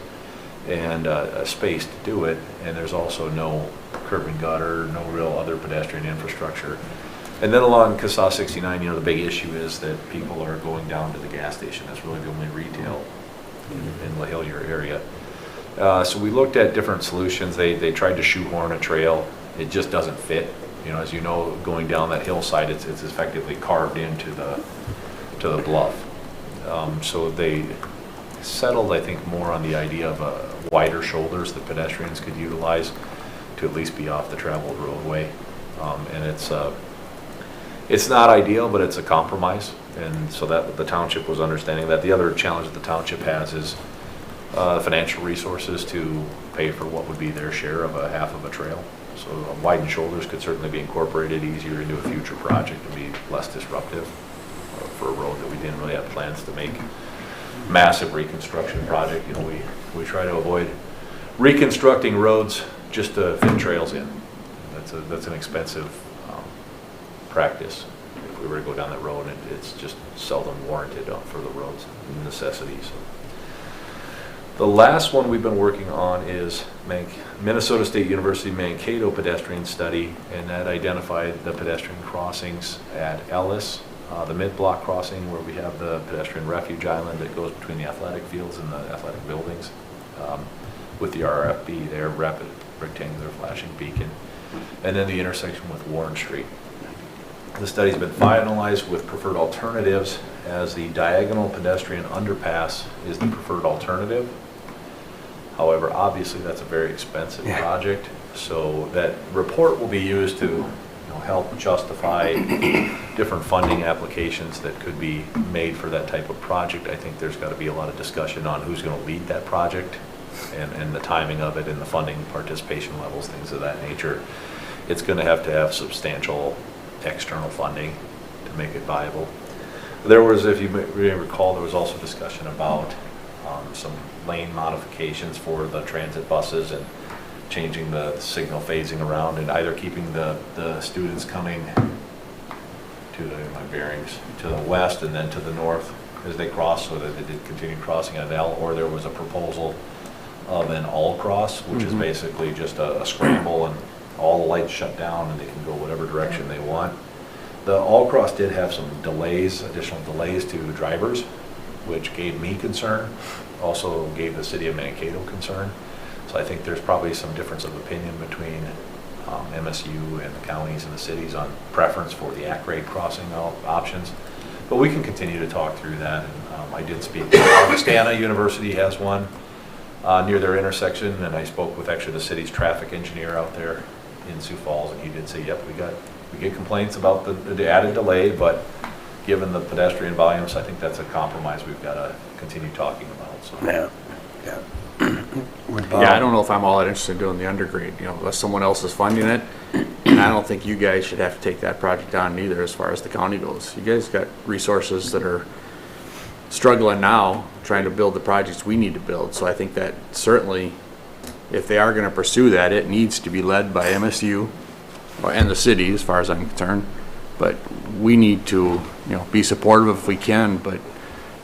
and a space to do it, and there's also no curb and gutter, no real other pedestrian infrastructure. And then along CSAH 69, the big issue is that people are going down to the gas station. That's really the only retail in La Hillier area. So we looked at different solutions. They tried to shoehorn a trail. It just doesn't fit. As you know, going down that hillside, it's effectively carved into the bluff. So they settled, I think, more on the idea of wider shoulders that pedestrians could utilize to at least be off the traveled roadway. And it's not ideal, but it's a compromise. And so that the township was understanding that. The other challenge that the township has is financial resources to pay for what would be their share of a half of a trail. So widened shoulders could certainly be incorporated easier into a future project and be less disruptive for a road that we didn't really have plans to make massive reconstruction project. We try to avoid reconstructing roads just to fit trails in. That's an expensive practice. If we were to go down that road, it's just seldom warranted for the roads necessities. The last one we've been working on is Minnesota State University Mankato pedestrian study, and that identified the pedestrian crossings at Ellis, the mid-block crossing where we have the pedestrian refuge island that goes between the athletic fields and the athletic buildings, with the RFB there, rapid rectangular flashing beacon, and then the intersection with Warren Street. The study's been finalized with preferred alternatives, as the diagonal pedestrian underpass is the preferred alternative. However, obviously that's a very expensive project, so that report will be used to help justify different funding applications that could be made for that type of project. I think there's got to be a lot of discussion on who's going to lead that project and the timing of it and the funding participation levels, things of that nature. It's going to have substantial external funding to make it viable. There was, if you may recall, there was also discussion about some lane modifications for the transit buses and changing the signal phasing around, and either keeping the students coming to my bearings to the west and then to the north as they cross, so that they did continue crossing at L, or there was a proposal of an all cross, which is basically just a scramble and all the lights shut down and they can go whatever direction they want. The all cross did have some additional delays to drivers, which gave me concern, also gave the city of Mankato concern. So I think there's probably some difference of opinion between MSU and the counties and the cities on preference for the at-grade crossing options. But we can continue to talk through that. And, I did speak to Augustana University has one near their intersection, and I spoke with actually the city's traffic engineer out there in Sioux Falls, and he did say, yep, we get complaints about the added delay, but given the pedestrian volumes, I think that's a compromise we've got to continue talking about. So. Yeah. Yeah, I don't know if I'm all that interested in doing the undergrade, unless someone else is funding it. And I don't think you guys should have to take that project on either as far as the county goes. You guys got resources that are struggling now, trying to build the projects we need to build. So I think that certainly, if they are going to pursue that, it needs to be led by MSU and the city, as far as I'm concerned. But we need to, be supportive if we can, but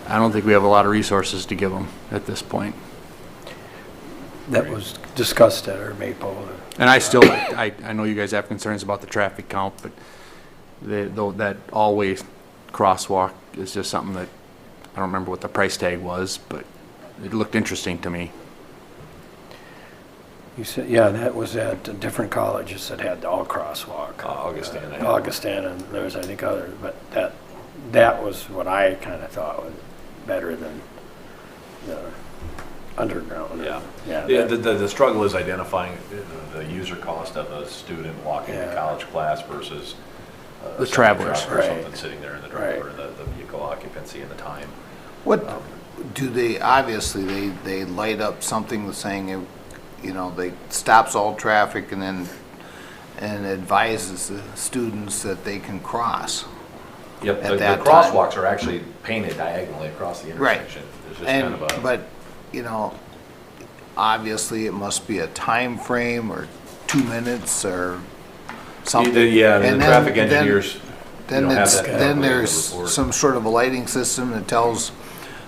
I don't think we have a lot of resources to give them at this point. That was discussed at our Maple. And I still, I know you guys have concerns about the traffic count, but that all-way crosswalk is just something that, I don't remember what the price tag was, but it looked interesting to me. You said, yeah, that was at different colleges that had the all crosswalk. Augustana. Augustana, and there's, I think, others, but that was what I kind of thought was better than the underground. Yeah. Yeah. The struggle is identifying the user cost of a student walking to college class versus The travelers. or something Right. sitting there in the driver, the vehicle occupancy and the time. What, do they, obviously, they light up something saying, they stops all traffic and advises the students that they can cross. Yep, At the that crosswalks are actually painted diagonally across the Right. intersection. There's just kind of a. But, obviously it must be a time frame or 2 minutes or something. Yeah, the And traffic then- engineers, Then have it's, that then calculated in the there's report. some sort of a lighting system that tells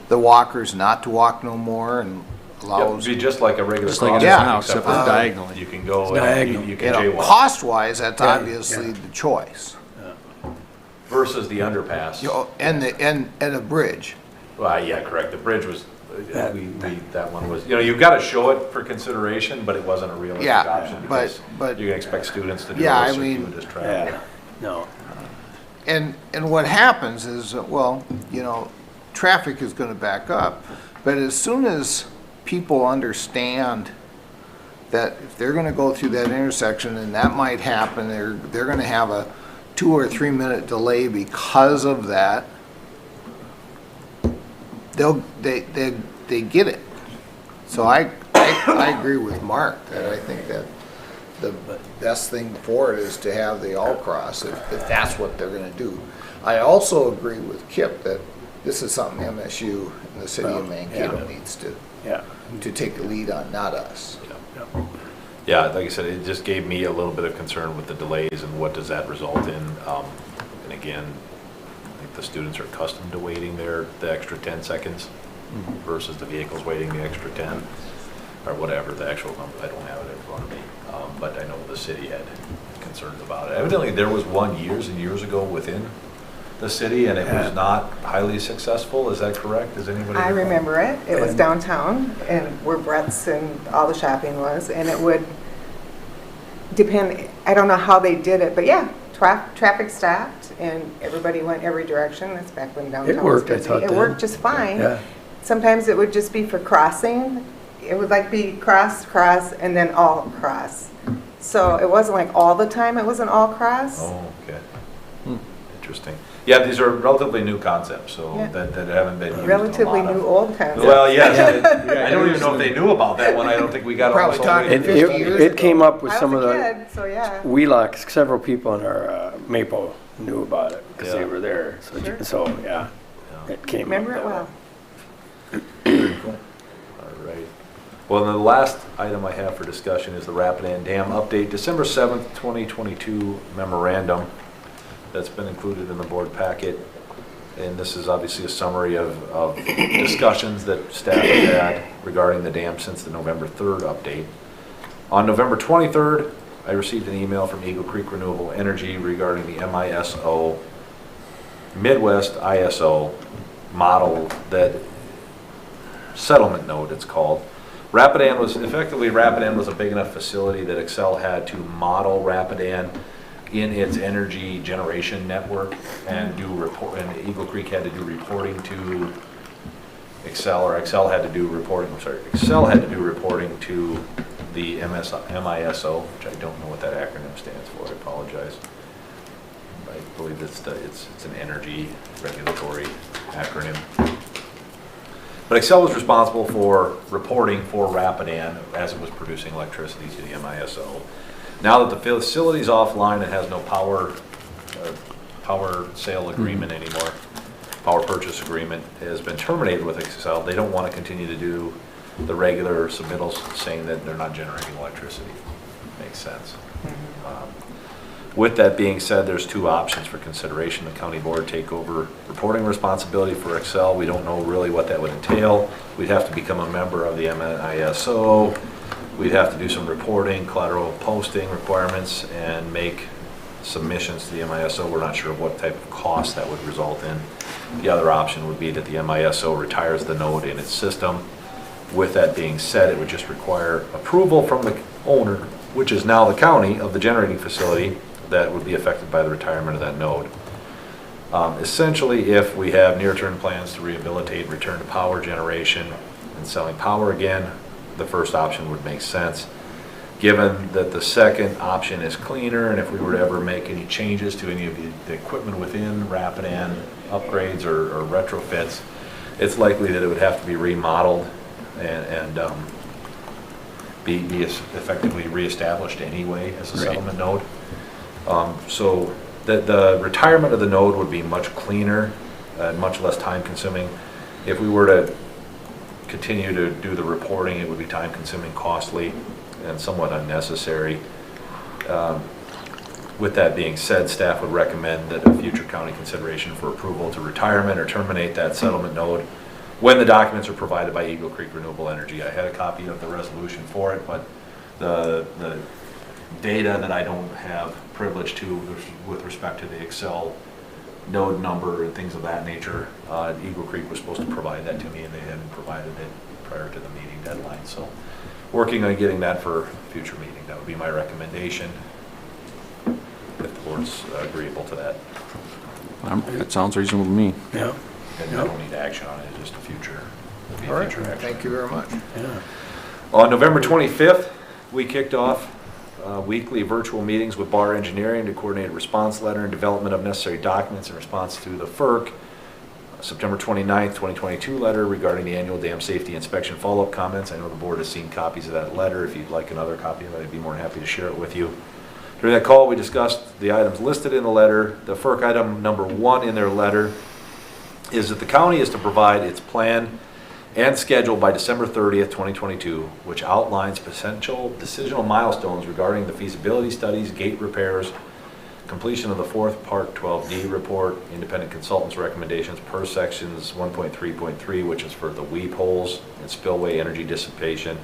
the walkers not to walk no more and Yep, allows, it'd be just like a regular Just like it is crosswalk, now, except except for for diagonally. you can go, It's and diagonal. you can jaywalk cost-wise, that's Yeah, obviously yeah. the choice. versus the underpass. And a bridge. Well, yeah, correct. The bridge was, that one was, you've got to show it for consideration, but it wasn't a realistic Yeah, option but- because but- you're gonna expect students to do Yeah, this I or mean- you just travel. Yeah, no. And what happens is, traffic is gonna back up, but as soon as people understand that if they're gonna go through that intersection, and that might happen, they're gonna have a 2 or 3 minute delay because of that, they get it. So I agree with Mark that I think that the best thing for it is to have the all cross if that's what they're gonna do. I also agree with Kip that this is something MSU and the city of Mankato needs Yeah. to take the lead on, not us. Yeah, like I said, it just gave me a little bit of concern with the delays and what does that result in. And again, I think the students are accustomed to waiting there the extra 10 seconds versus the vehicles waiting the extra 10 or whatever, the actual number, I don't have it in front of me. But I know the city had concerns about it. Evidently, there was one years and years ago within the city and it was not highly successful. Is that correct? Does anybody? I recall? remember it. It was And- downtown and where Brett's and all the shopping was, and it would depend, I don't know how they did it, but yeah, traffic stopped and everybody went every direction. That's back when downtown was worked, I busy. thought It then. worked just fine. Yeah. Sometimes it would just be for crossing. It would like be cross, and then all cross. So it wasn't like all the time it was an all cross. Oh, okay. Interesting. Yeah, these are relatively new concepts, so Yeah. that haven't been used in a Relatively lot of- new old concept. Well, yes, I don't even know if they knew about that one. I don't think we got Probably almost all the way talking to It, 50 years it came up with I some of was a the kid, so yeah. Wheelock, several people in our Maple knew about it because they Yeah. were there. Sure. So, yeah, it came up. Remember it that way. well. All right. Well, then the last item I have for discussion is the Rapidan Dam update, December 7th, 2022 memorandum that's been included in the board packet. And this is obviously a summary of discussions that staff have had regarding the dam since the November 3rd update. On November 23rd, I received an email from Eagle Creek Renewable Energy regarding the MISO, Midwest ISO model, that settlement note it's called. Rapidan was a big enough facility that Xcel had to model Rapidan in its energy generation network and Eagle Creek had to do reporting to Xcel, or Xcel had to do reporting to the MISO, which I don't know what that acronym stands for, I apologize. I believe it's an energy regulatory acronym. But Xcel was responsible for reporting for Rapidan as it was producing electricity to the MISO. Now that the facility's offline, it has no power sale agreement anymore. Power purchase agreement has been terminated with Xcel. They don't want to continue to do the regular submittals saying that they're not generating electricity. Makes sense. With that being said, there's two options for consideration. The county board take over reporting responsibility for Excel. We don't know really what that would entail. We'd have to become a member of the MISO. We'd have to do some reporting, collateral posting requirements, and make submissions to the MISO. We're not sure what type of cost that would result in. The other option would be that the MISO retires the node in its system. With that being said, it would just require approval from the owner, which is now the county, of the generating facility that would be affected by the retirement of that node. Essentially, if we have near-term plans to rehabilitate, return to power generation, and selling power again, the first option would make sense. Given that the second option is cleaner, and if we were to ever make any changes to any of the equipment within Rapidan, upgrades or retrofits, it's likely that it would have to be remodeled and be effectively reestablished anyway as a settlement node. So the retirement of the node would be much cleaner and much less time consuming. If we were to continue to do the reporting, it would be time consuming, costly, and somewhat unnecessary. With that being said, staff would recommend that a future county consideration for approval to retirement or terminate that settlement node when the documents are provided by Eagle Creek Renewable Energy. I had a copy of the resolution for it, but the data that I don't have privilege to with respect to the Excel node number and things of that nature, Eagle Creek was supposed to provide that to me, and they hadn't provided it prior to the meeting deadline. So working on getting that for a future meeting. That would be my recommendation, if the board's agreeable to that. That sounds reasonable to me. Yeah. And I don't need action on it, it's just a future. All right, Future action. thank you very much. Yeah. On November 25th, we kicked off weekly virtual meetings with Bar Engineering to coordinate a response letter and development of necessary documents in response to the FERC September 29th, 2022 letter regarding the annual dam safety inspection follow-up comments. I know the board has seen copies of that letter. If you'd like another copy of it, I'd be more than happy to share it with you. During that call, we discussed the items listed in the letter. The FERC item number 1 in their letter is that the county is to provide its plan and schedule by December 30th, 2022, which outlines potential decisional milestones regarding the feasibility studies, gate repairs, completion of the 4th Part 12D report, independent consultants' recommendations per sections 1.3.3, which is for the weep holes and spillway energy dissipation,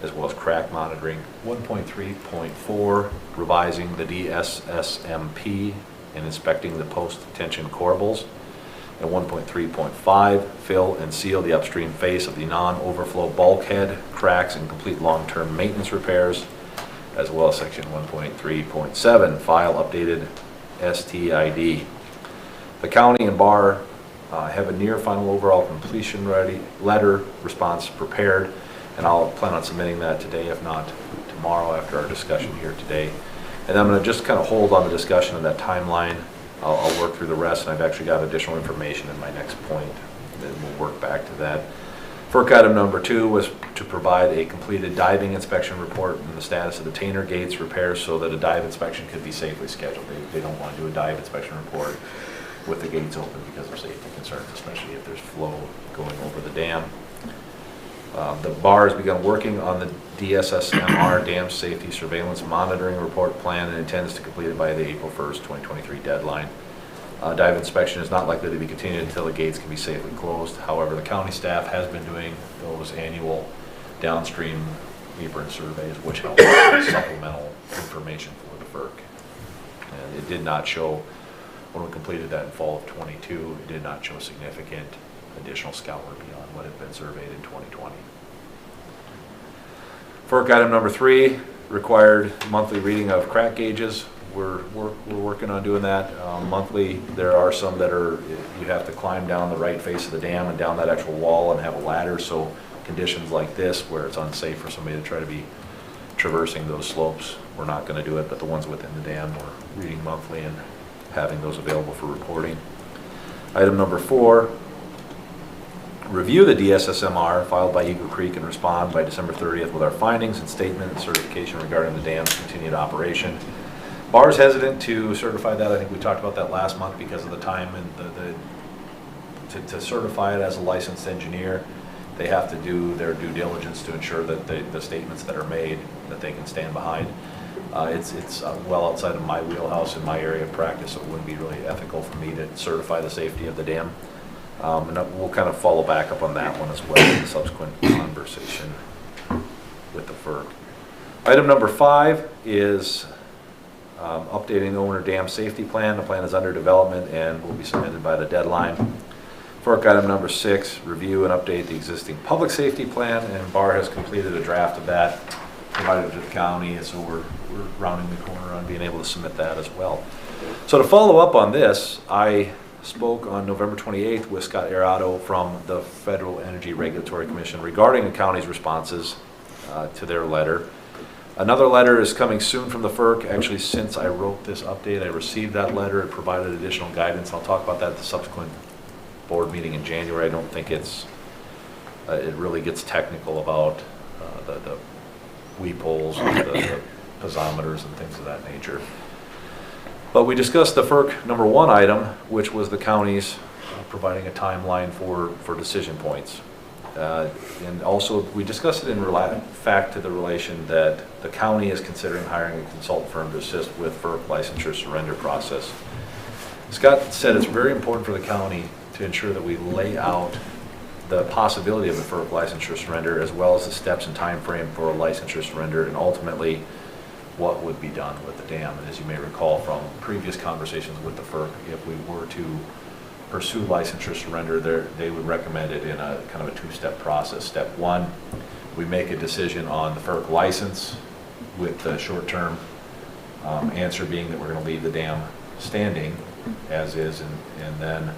as well as crack monitoring. 1.3.4, revising the DSSMP and inspecting the post-tension corbels. And 1.3.5, fill and seal the upstream face of the non-overflow bulkhead, cracks, and complete long-term maintenance repairs, as well as section 1.3.7, file updated STID. The county and Bar have a near final overall completion ready letter response prepared, and I'll plan on submitting that today, if not tomorrow after our discussion here today. And I'm going to just kind of hold on the discussion of that timeline. I'll work through the rest, and I've actually got additional information in my next point, and we'll work back to that. FERC item number 2 was to provide a completed diving inspection report and the status of the Tainer gates repairs so that a dive inspection could be safely scheduled. They don't want to do a dive inspection report with the gates open because of safety concerns, especially if there's flow going over the dam. The Bar has begun working on the DSSMR Dam Safety Surveillance Monitoring Report Plan and intends to complete it by the April 1st, 2023 deadline. Dive inspection is not likely to be continued until the gates can be safely closed. However, the county staff has been doing those annual downstream apron surveys, which help with supplemental information for the FERC. And it did not show, when we completed that in fall of 22, it did not show significant additional scour beyond what had been surveyed in 2020. FERC item number 3 required monthly reading of crack gauges. We're working on doing that monthly. There are some that are, you have to climb down the right face of the dam and down that actual wall and have a ladder. So conditions like this where it's unsafe for somebody to try to be traversing those slopes, we're not going to do it, but the ones within the dam we're reading monthly and having those available for reporting. Item number 4, review the DSSMR filed by Eagle Creek and respond by December 30th with our findings and statement and certification regarding the dam's continued operation. Bar's hesitant to certify that. I think we talked about that last month because of the time and to certify it as a licensed engineer, they have to do their due diligence to ensure that the statements that are made that they can stand behind. It's well outside of my wheelhouse in my area of practice, so it wouldn't be really ethical for me to certify the safety of the dam. And we'll kind of follow back up on that one as well in the subsequent conversation with the FERC. Item number 5 is updating the owner dam safety plan. The plan is under development and will be submitted by the deadline. FERC item number 6, review and update the existing public safety plan, and BAR has completed a draft of that, provided to the county, and so we're rounding the corner on being able to submit that as well. So to follow up on this, I spoke on November 28th with Scott Arado from the Federal Energy Regulatory Commission regarding the county's responses to their letter. Another letter is coming soon from the FERC. Actually, since I wrote this update, I received that letter. It provided additional guidance. I'll talk about that at the subsequent board meeting in January. I don't think it really gets technical about the weep holes, the piezometers and things of that nature. But we discussed the FERC number 1 item, which was the county's providing a timeline for decision points. And also we discussed it in fact to the relation that the county is considering hiring a consultant firm to assist with FERC licensure surrender process. Scott said it's very important for the county to ensure that we lay out the possibility of the FERC licensure surrender, as well as the steps and time frame for a licensure surrender, and ultimately what would be done with the dam. And as you may recall from previous conversations with the FERC, if we were to pursue licensure surrender, they would recommend it in a kind of a 2-step process. Step 1, we make a decision on the FERC license with the short-term answer being that we're going to leave the dam standing as is, and then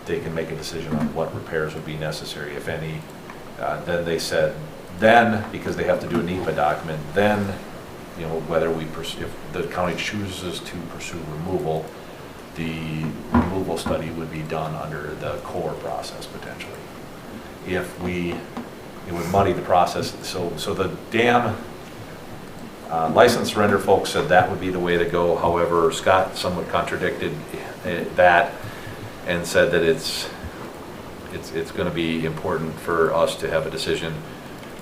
they can make a decision on what repairs would be necessary, if any. Then they said, because they have to do a NEPA document, then, whether if the county chooses to pursue removal, the removal study would be done under the core process potentially. It would muddy the process. So the dam license surrender folks said that would be the way to go. However, Scott somewhat contradicted that and said that it's going to be important for us to have a decision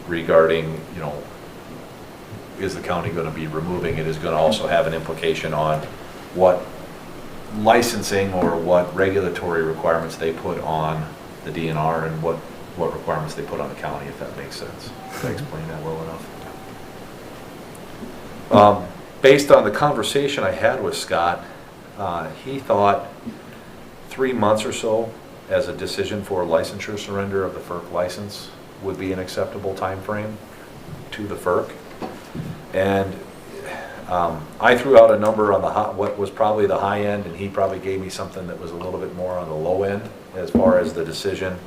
regarding, is the county going to be removing it, is going to also have an implication on what licensing or what regulatory requirements they put on the DNR and what requirements they put on the county, if that makes sense. Did I explain that well enough? Based on the conversation I had with Scott, he thought 3 months or so as a decision for licensure surrender of the FERC license would be an acceptable time frame to the FERC. And I threw out a number on what was probably the high end, and he probably gave me something that was a little bit more on the low end as far as the decision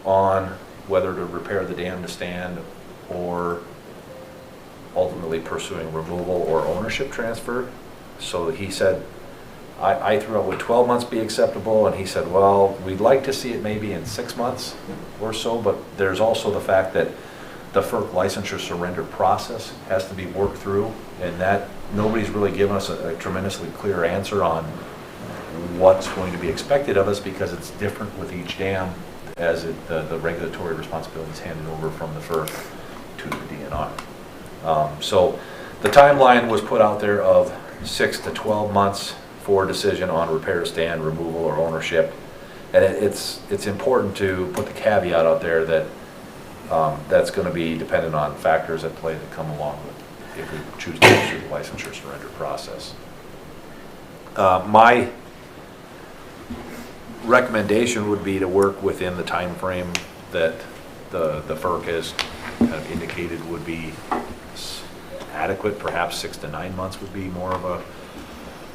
on whether to repair the dam to stand or ultimately pursuing removal or ownership transfer. So he said, I threw out, would 12 months be acceptable? And he said, well, we'd like to see it maybe in 6 months or so, but there's also the fact that the FERC licensure surrender process has to be worked through, and that nobody's really given us a tremendously clear answer on what's going to be expected of us, because it's different with each dam as the regulatory responsibility is handed over from the FERC to the DNR. So the timeline was put out there of 6 to 12 months for a decision on repair, stand, removal, or ownership. And it's important to put the caveat out there that that's going to be dependent on factors at play that come along with if we choose to pursue the licensure surrender process. My recommendation would be to work within the time frame that the FERC has kind of indicated would be adequate. Perhaps 6 to 9 months would be more of a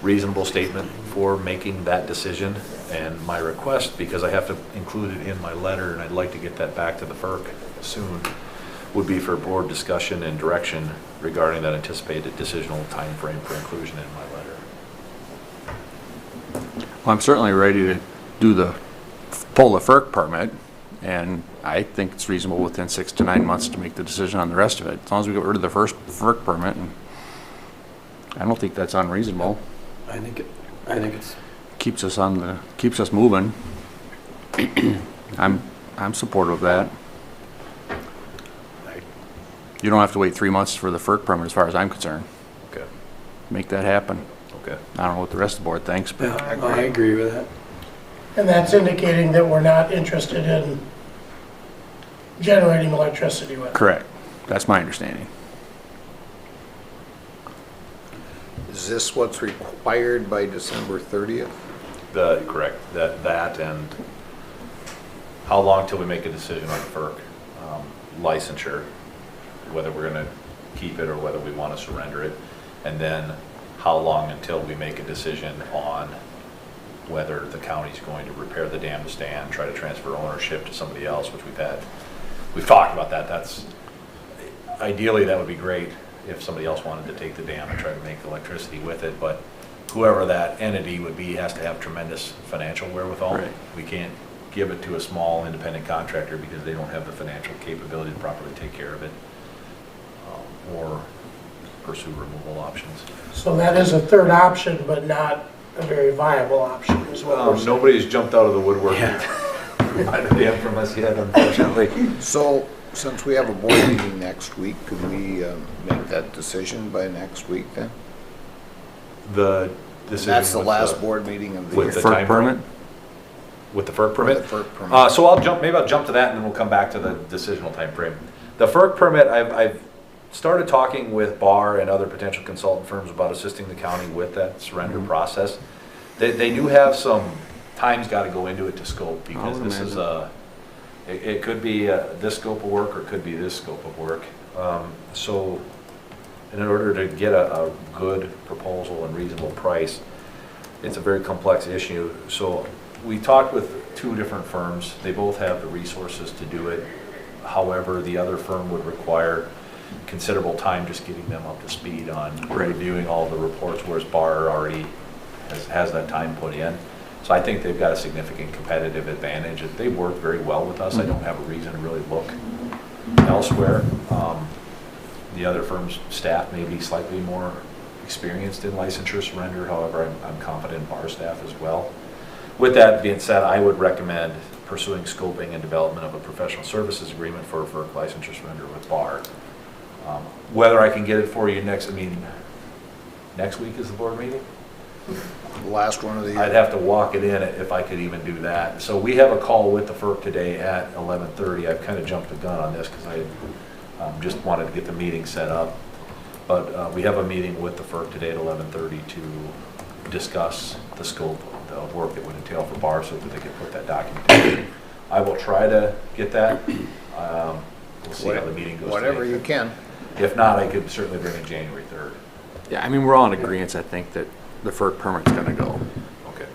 reasonable statement for making that decision. And my request, because I have to include it in my letter and I'd like to get that back to the FERC soon, would be for board discussion and direction regarding that anticipated decisional time frame for inclusion in my letter. Well, I'm certainly ready to pull the FERC permit, and I think it's reasonable within 6 to 9 months to make the decision on the rest of it, as long as we get rid of the first FERC permit. And I don't think that's unreasonable. I think it's Keeps us moving. I'm supportive of that. You don't have to wait 3 months for the FERC permit as far as I'm concerned. Okay, Make that happen. okay. I don't know what the rest of the board thinks, but Yeah, I agree with that. And that's indicating that we're not interested in generating electricity with it. correct. That's my understanding. Is this what's required by December 30th? Correct, that and how long till we make a decision on FERC licensure, whether we're gonna keep it or whether we wanna surrender it, and then how long until we make a decision on whether the county's going to repair the dam to stand, try to transfer ownership to somebody else, which we've talked about that. That's, ideally, that would be great if somebody else wanted to take the dam and try to make electricity with it, but whoever that entity would be has to have tremendous financial wherewithal. Right. We can't give it to a small independent contractor because they don't have the financial capability to properly take care of it, or pursue removal options. So that is a third option, but not a very viable option, is what we're saying. Nobody's jumped out of the woodwork out of the dam from us yet, unfortunately. So, since we have a board meeting next week, could we make that decision by next week then? The decision. That's the with last board meeting of the with year. the FERC time permit? With the FERC permit? With the FERC permit. So maybe I'll jump to that and then we'll come back to the decisional time frame. The FERC permit, I've started talking with BAR and other potential consultant firms about assisting the county with that surrender process. They do have some time's got to go into it to scope, because this is it could be this scope of work or it could be this scope of work. So in order to get a good proposal and reasonable price, it's a very complex issue. So we talked with 2 different firms. They both have the resources to do it. However, the other firm would require considerable time just getting them up to speed on reviewing all the reports, whereas BAR already has that time put in. So I think they've got a significant competitive advantage. They work very well with us. I don't have a reason to really look elsewhere. The other firm's staff may be slightly more experienced in licensure surrender. However, I'm confident in BAR staff as well. With that being said, I would recommend pursuing scoping and development of a professional services agreement for licensure surrender with BAR. Whether I can get it for you next week is the board meeting? The last one of the year. I'd have to walk it in if I could even do that. So we have a call with the FERC today at 11:30. I've kind of jumped the gun on this because I just wanted to get the meeting set up. But we have a meeting with the FERC today at 11:30 to discuss the scope of work that would entail for BAR so that they can put that documentation. I will try to get that. We'll see how the meeting goes Whatever today. you can. If not, I could certainly bring it January 3rd. Yeah, I mean, we're all in agreement, I think, that the FERC permit's gonna go. Okay.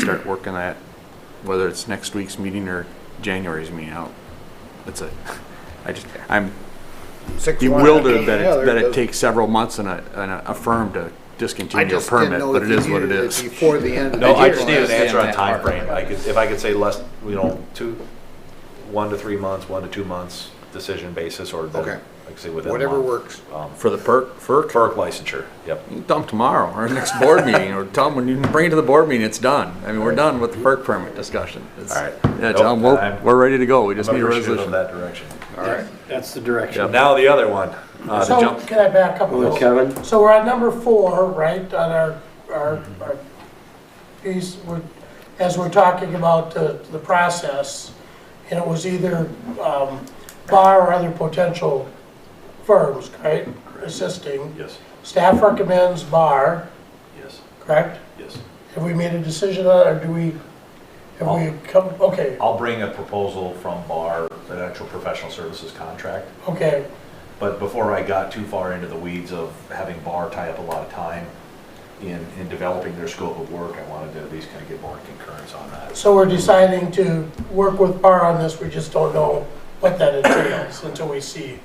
Start working that, whether it's next week's meeting or January's meeting out. I'm 6-1, bewildered that yeah, it takes several months and a firm to I discontinue a just didn't permit, know but if it you is what it needed is. before the end of the No, year. I just need an answer on that time part. frame. If I could say less, 1 to 3 months, 1 to 2 months decision basis, or Okay. like I say within a Whatever month. works. For the FERC? FERC licensure, yep. You can tell them tomorrow, or next board meeting, or tell them when you bring it to the board meeting, it's done. I mean, we're done with the FERC permit discussion. All right. Yeah, Nope, tell them we're ready to go, we just I'm need a appreciative resolution. of that direction. All right. That's the direction. Now the other one, the So jump. can I back up? a Well, little? Kevin? So we're at number 4, right, on our piece, as we're talking about the process, and it was either BAR or other potential firms, right, assisting. Yes, Staff recommends BAR, yes, correct? yes. Have we made a decision on it, or have we come, okay, I'll bring a proposal from BAR, an actual professional services contract. okay. But before I got too far into the weeds of having BAR tie up a lot of time in developing their scope of work, I wanted to at least kind of get more concurrence on that. So we're deciding to work with BAR on this, we just don't know what that entails until we see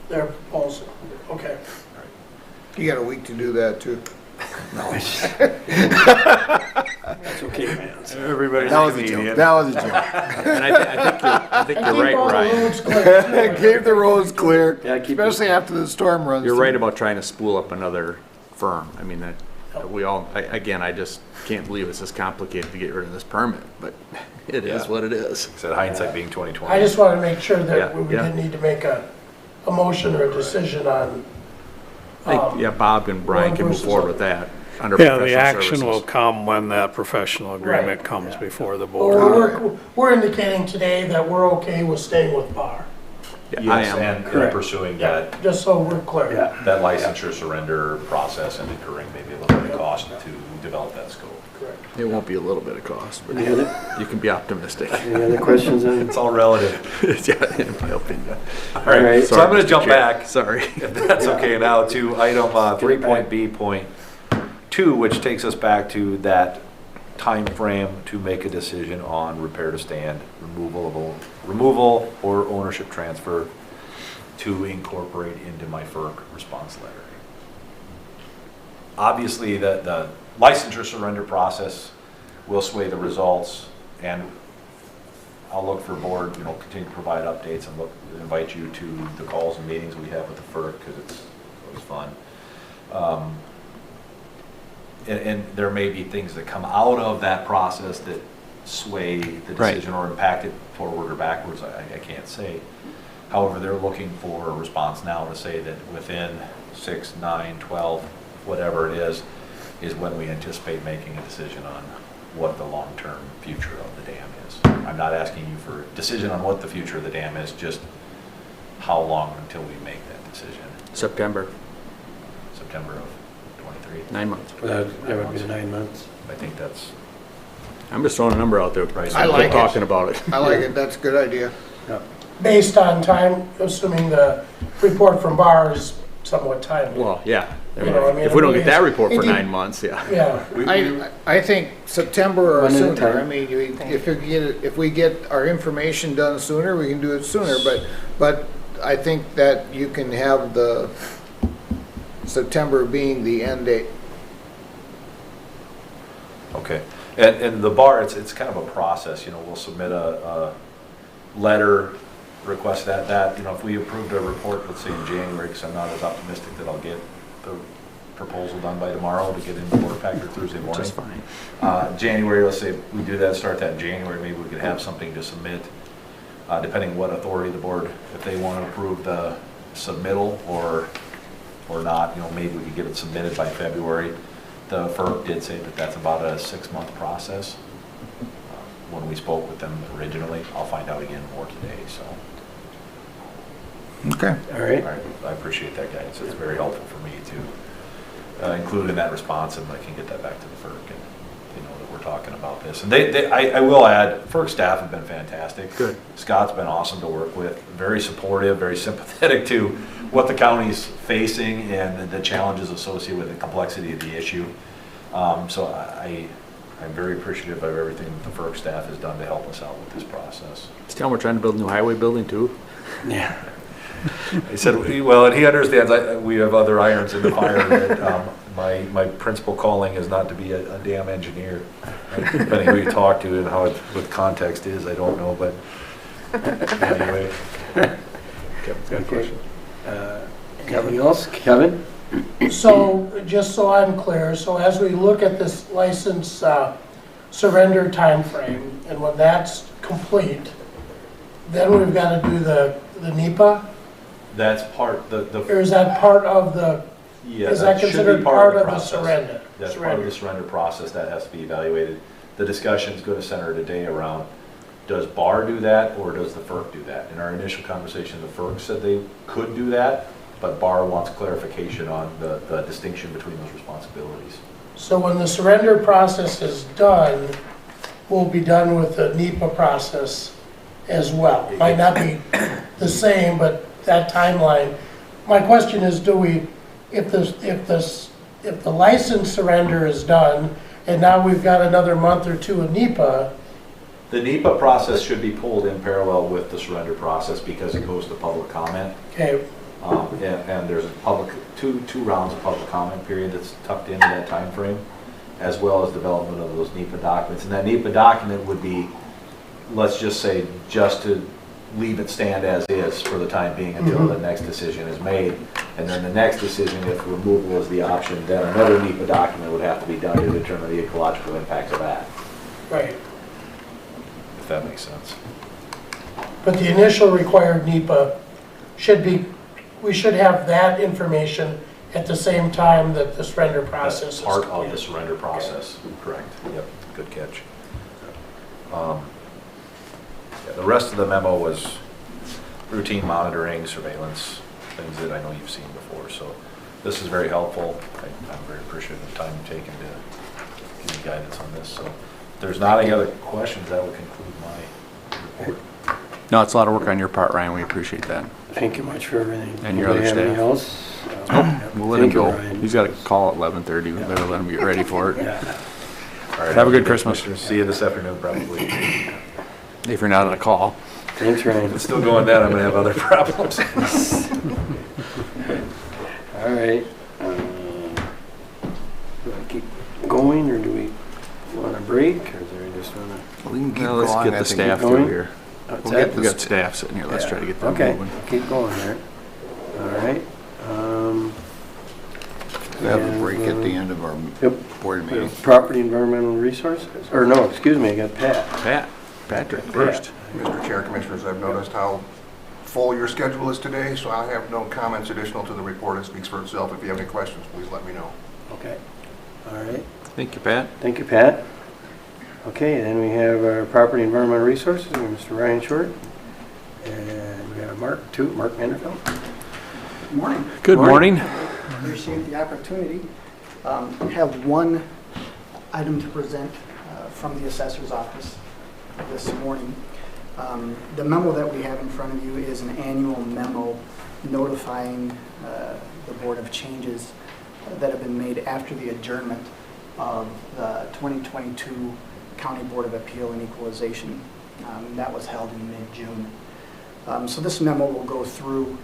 their proposal. Okay. You got a week to do that too. That's okay, man. Everybody's That was a joke. That was a joke. And I think you're right, Keep all the Ryan. roads clear. Keep the roads clear, Yeah, keep especially after the storm runs. You're through. right about trying to spool up another firm. I mean, we all, again, I just can't believe it's this complicated to get rid of this permit, but it is Yeah. what it is. Said hindsight being 20/20. I just want to make sure that Yeah, we yeah. didn't need to make a a motion or a decision on. I think, yeah, Bob and Brian can move versus forward other. with that under Yeah, the professional action will services. come when that professional agreement Right. comes before the Or board. we're indicating today that we're okay with staying with BAR, Yeah, I Yes, am. and Correct. pursuing that, just so we're clear. Yeah. that licensure surrender process and incurring maybe a little bit of cost to develop that scope. Correct. It won't be a little bit of cost, but Any other, you can be optimistic. any other questions on? It's all relative. Yeah, in my opinion. All right, so Sorry, I'm going to Mr. jump Chair. back, Sorry. if that's okay now, to item 3.B.2, which takes us back to that time frame to make a decision on repair to stand, removal or ownership transfer to incorporate into my FERC response letter. Obviously, the licensure surrender process will sway the results, and I'll look for board, continue to provide updates and invite you to the calls and meetings we have with the FERC, because it's always fun. And there may be things that come out of that process that sway the Right. decision or impact it forward or backwards, I can't say. However, they're looking for a response now to say that within 6, 9, 12, whatever it is when we anticipate making a decision on what the long-term future of the dam is. I'm not asking you for a decision on what the future of the dam is, just how long until we make that decision. September, September of 23? 9 months. That would be the 9 months. I think that's, I'm just throwing a number out there. Right. I like it. Talking about it. I like it, that's a good idea. Based on time, assuming the report from BAR is somewhat timely. Well, yeah. You know, I mean, If we don't get that it- report for it- 9 months, yeah. Yeah, I think September or One at a sooner. time. I mean, if we get our information done sooner, we can do it sooner, but I think that you can have the September being the end date. okay. And the bar, it's kind of a process, we'll submit a letter, request that, if we approved a report, let's say in January, because I'm not as optimistic that I'll get the proposal done by tomorrow to get in the board pack or Thursday morning. Just fine. January, let's say we do that, start that in January, maybe we could have something to submit, depending what authority the board, if they want to approve the submittal or not, maybe we could get it submitted by February. The FERC did say that that's about a 6-month process. When we spoke with them originally, I'll find out again more today, so. Okay. All right. All right, I appreciate that guidance, it's very helpful for me to include in that response, and I can get that back to the FERC, and they know that we're talking about this. And I will add, FERC staff have been fantastic. Good. Scott's been awesome to work with, very supportive, very sympathetic to what the county's facing and the challenges associated with the complexity of the issue. So I'm very appreciative of everything that the FERC staff has done to help us out with this process. Just tell them we're trying to build a new highway building too. Yeah. He said, well, and he understands, we have other irons in the fire, that my principal calling is not to be a damn engineer. Depending who you talk to and what context is, I don't know, but anyway. Kevin's got a question. Anything else? Kevin? so just so I'm clear, so as we look at this license surrender timeframe, and when that's complete, then we've got to do the NEPA, That's part, or is that part of the, yeah, is that should be considered part of the process. surrender? That's part of the surrender process that has to be evaluated. The discussion's going to center today around, does BAR do that or does the FERC do that? In our initial conversation, the FERC said they could do that, but BAR wants clarification on the distinction between those responsibilities. So when the surrender process is done, we'll be done with the NEPA process as well. Might not be the same, but that timeline. My question is, do we, if the license surrender is done, and now we've got another month or two of NEPA, The NEPA process should be pulled in parallel with the surrender process because it goes to public comment. okay, And there's two rounds of public comment period that's tucked into that time frame, as well as development of those NEPA documents. And that NEPA document would be, let's just say, just to leave it stand as is for the time being until the next decision is made. And then the next decision, if removal is the option, then another NEPA document would have to be done to determine the ecological impacts of that, right. if that makes sense. But the initial required NEPA should be we should have that information at the same time that the surrender process That's is part of the completed. surrender process, correct. Yep, good catch. Yeah, the rest of the memo was routine monitoring, surveillance, things that I know you've seen before. So this is very helpful. I'm very appreciative of the time you've taken to give me guidance on this. So if there's not any other questions, that would conclude my report. No, it's a lot of work on your part, Ryan. We appreciate that. Thank you much for everything. And your other Anybody have staff. anything else? We'll let him Thank you, go. Ryan. He's got a call at 11:30. We better let him get ready for it. Yeah. All right, Have a good Christmas. See you this afternoon, probably. If you're not on a call. Thanks, If Ryan. it's still going down, I'm gonna have other problems. All right. Do I keep going, or do we want a break, or do we just want to? We can keep Let's going. get I the think. staff keep through going? here. What's We that? got staff sitting here. Let's try to get them Okay, moving. keep going there. All right. We have a break at the end of our Yep. board meeting. Property environmental resources, or no, excuse me, I got Pat. Patrick first. Mr. Chair, Commissioners, I've noticed how full your schedule is today, so I have no comments additional to the report. It speaks for itself. If you have any questions, please let me know. Okay. All right. Thank you, Pat. Thank you, Pat. Okay, then we have our property environmental resources, we have Mr. Ryan Short. And we have Mark Vanderfeld. Good morning. Good morning. Appreciate the opportunity. Have one item to present from the assessor's office this morning. The memo that we have in front of you is an annual memo notifying the Board of changes that have been made after the adjournment of the 2022 County Board of Appeal and Equalization. That was held in mid-June. So this memo will go through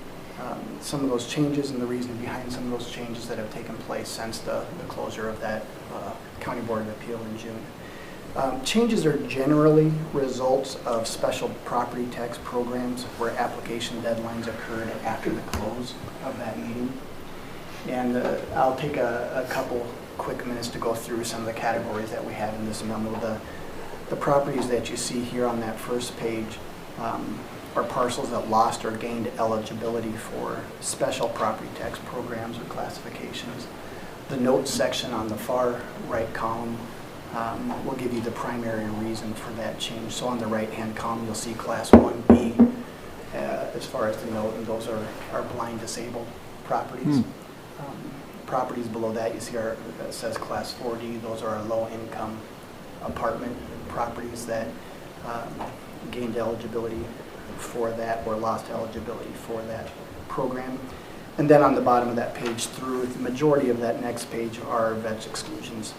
some of those changes and the reason behind some of those changes that have taken place since the closure of that County Board of Appeal in June. Changes are generally results of special property tax programs where application deadlines occurred after the close of that meeting. And I'll take a couple quick minutes to go through some of the categories that we have in this memo. The properties that you see here on that first page are parcels that lost or gained eligibility for special property tax programs or classifications. The notes section on the far right column will give you the primary reason for that change. So on the right-hand column, you'll see Class 1B as far as the note, and those are blind disabled properties. Properties below that, you see that says Class 4D. Those are our low-income apartment properties that gained eligibility for that or lost eligibility for that program. And then on the bottom of that page through the majority of that next page are veg exclusions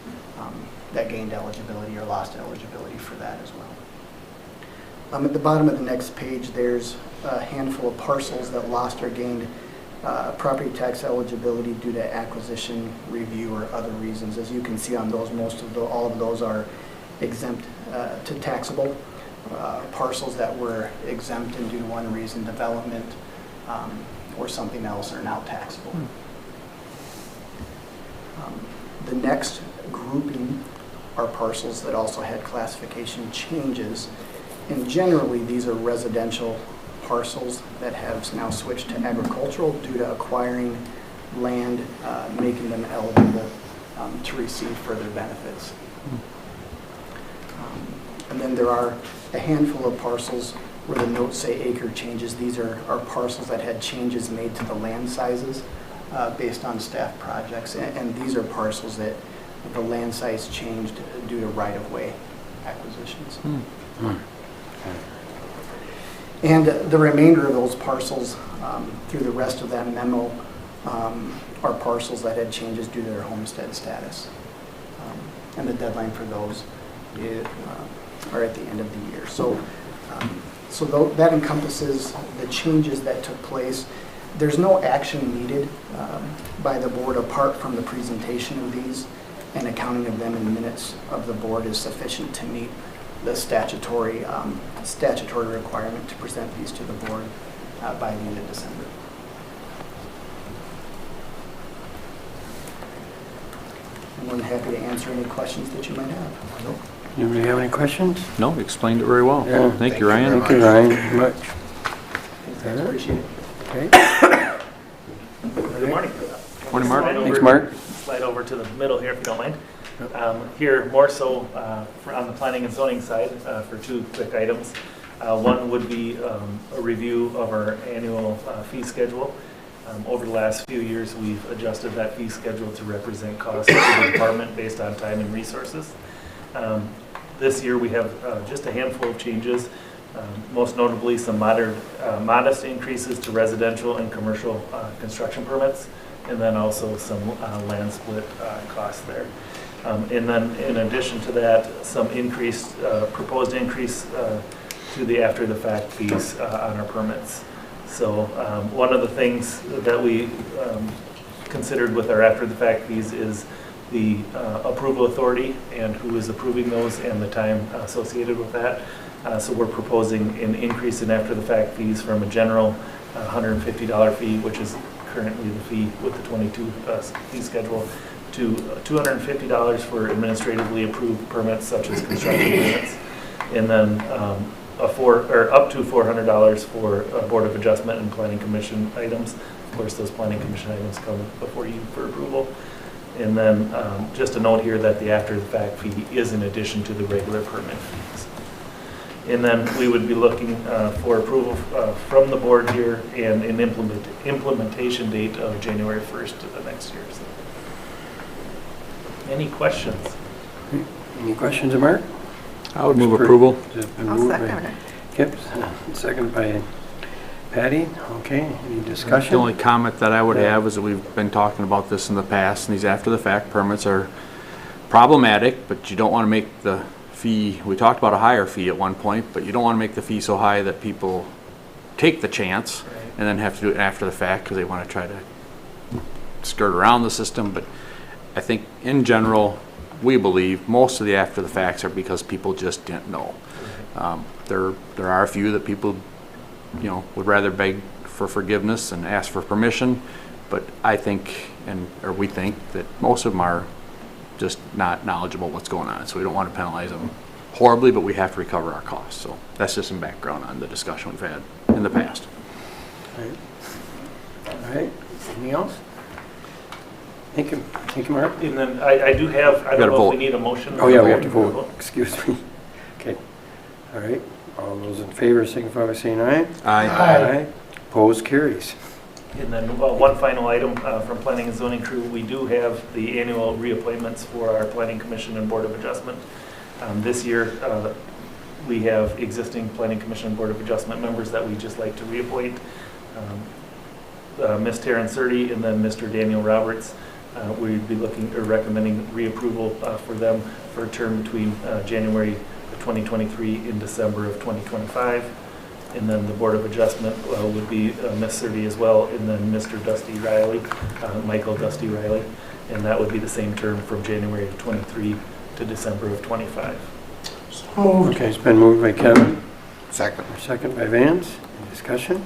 that gained eligibility or lost eligibility for that as well. At the bottom of the next page, there's a handful of parcels that lost or gained property tax eligibility due to acquisition, review, or other reasons. As you can see on those, all of those are exempt to taxable. Parcels that were exempt and due to one reason, development or something else, are now taxable. The next grouping are parcels that also had classification changes, and generally these are residential parcels that have now switched to agricultural due to acquiring land, making them eligible to receive further benefits. And then there are a handful of parcels where the notes say acre changes. These are parcels that had changes made to the land sizes based on staff projects. And these are parcels that the land size changed due to right-of-way acquisitions. And the remainder of those parcels through the rest of that memo are parcels that had changes due to their homestead status. And the deadline for those are at the end of the year. So that encompasses the changes that took place. There's no action needed by the board apart from the presentation of these, and accounting of them in minutes of the board is sufficient to meet the statutory requirement to present these to the board by the end of December. I'm more than happy to answer any questions that you might have. Anybody have any questions? No, explained it very well. Yeah. Thank you, Ryan. Thank you, Ryan, very much. Thanks, appreciate it. Okay. Good morning. Morning, Mark. Thanks, Mark. Slide over to the middle here if you don't mind. Here, more so on the planning and zoning side for two quick items. One would be a review of our annual fee schedule. Over the last few years, we've adjusted that fee schedule to represent costs of the department based on time and resources. This year, we have just a handful of changes, most notably some modest increases to residential and commercial construction permits, and then also some land split costs there. And then in addition to that, some proposed increase to the after-the-fact fees on our permits. So one of the things that we considered with our after-the-fact fees is the approval authority and who is approving those and the time associated with that. So we're proposing an increase in after-the-fact fees from a general $150 fee, which is currently the fee with the 22 fee schedule, to $250 for administratively approved permits such as construction permits, and then up to $400 for Board of Adjustment and Planning Commission items. Of course, those Planning Commission items come before you for approval. And then just a note here that the after-the-fact fee is in addition to the regular permit fees. And then we would be looking for approval from the board here and an implementation date of January 1st of the next year. So. Any questions? Any questions of Mark? I would move approval. I'll second it. Kip, second by Patty. Okay, any discussion? The only comment that I would have is that we've been talking about this in the past, and these after-the-fact permits are problematic, but you don't want to make the fee, we talked about a higher fee at one point, but you don't want to make the fee so high that people take the chance and then have to do it after the fact because they want to try to skirt around the system. But I think in general, we believe most of the after the facts are because people just didn't know. There are a few that people, would rather beg for forgiveness and ask for permission, but I think, or we think, that most of them are just not knowledgeable what's going on. So we don't want to penalize them horribly, but we have to recover our costs. So that's just some background on the discussion we've had in the past. All right. Anything else? Thank you, Mark. And then I do have, I don't know if we need a motion. Oh, yeah, we have to vote. Excuse me. Okay. All right. All those in favor signify by saying aye. Aye. Aye. Opposed, carries. And then one final item from Planning and Zoning crew, we do have the annual reappointments for our Planning Commission and Board of Adjustment. This year, we have existing Planning Commission and Board of Adjustment members that we just like to reappoint. Ms. Taryn Surdy and then Mr. Daniel Roberts. We'd be looking or recommending reapproval for them for a term between January of 2023 and December of 2025. And then the Board of Adjustment would be Ms. Surdy as well, and then Mr. Dusty Riley, Michael Dusty Riley. And that would be the same term from January of 23 to December of 25. Okay, it's been moved by Kevin. Second. Second by Vance. Any discussion?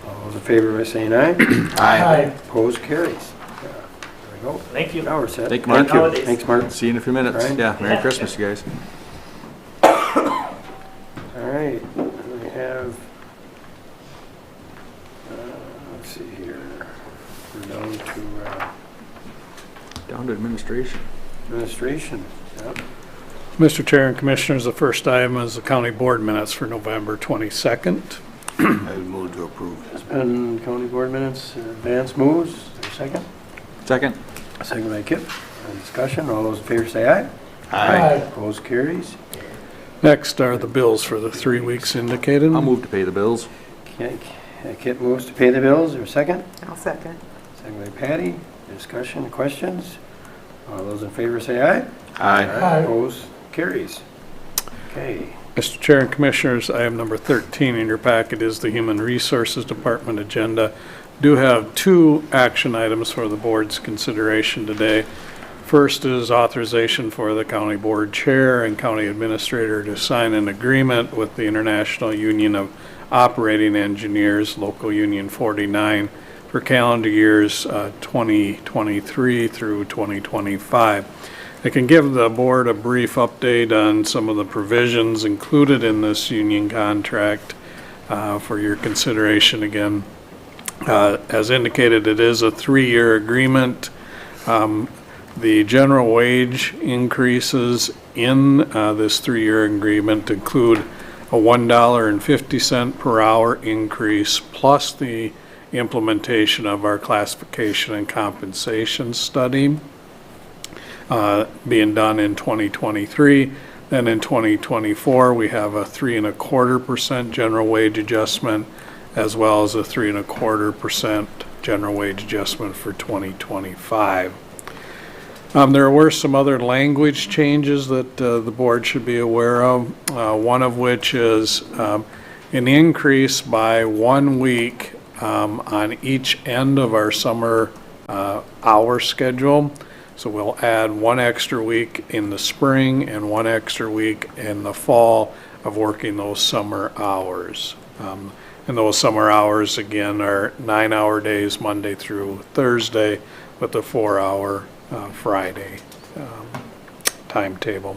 All those in favor by saying aye. Aye. Opposed, carries. There we go. Thank you. Now we're set. Thank you, Mark. Holidays. Thanks, Mark. See you in a few minutes. All right. Yeah, Merry Christmas, you guys. All right, we have, let's see here, we're Down to administration. administration. Yep. Mr. Chair and Commissioners, the first item is the county board minutes for November 22nd. I would move to approve. It's been county board minutes, Vance moves, is there a second? Second. Second by Kip. Discussion, all those in favor say aye. Aye. Opposed, carries. Next are the bills for the 3 weeks indicated. I'll move to pay the bills. Okay, Kip moves to pay the bills, is there a second? I'll second. Second by Patty. Discussion, questions? All those in favor say aye. Aye. Opposed, carries. Okay. Mr. Chair and Commissioners, item number 13 in your packet is the Human Resources Department agenda. Do have 2 action items for the board's consideration today. First is authorization for the county board chair and county administrator to sign an agreement with the International Union of Operating Engineers, Local Union 49, for calendar years 2023 through 2025. I can give the board a brief update on some of the provisions included in this union contract for your consideration again. As indicated, it is a 3-year agreement. The general wage increases in this 3-year agreement include a $1.50 per hour increase plus the implementation of our classification and compensation study being done in 2023. Then in 2024, we have a 3.25% general wage adjustment as well as a 3.25% general wage adjustment for 2025. There were some other language changes that the board should be aware of, one of which is an increase by 1 week on each end of our summer hour schedule. So we'll add 1 extra week in the spring and 1 extra week in the fall of working those summer hours. And those summer hours, again, are 9-hour days, Monday through Thursday, with a 4-hour Friday timetable.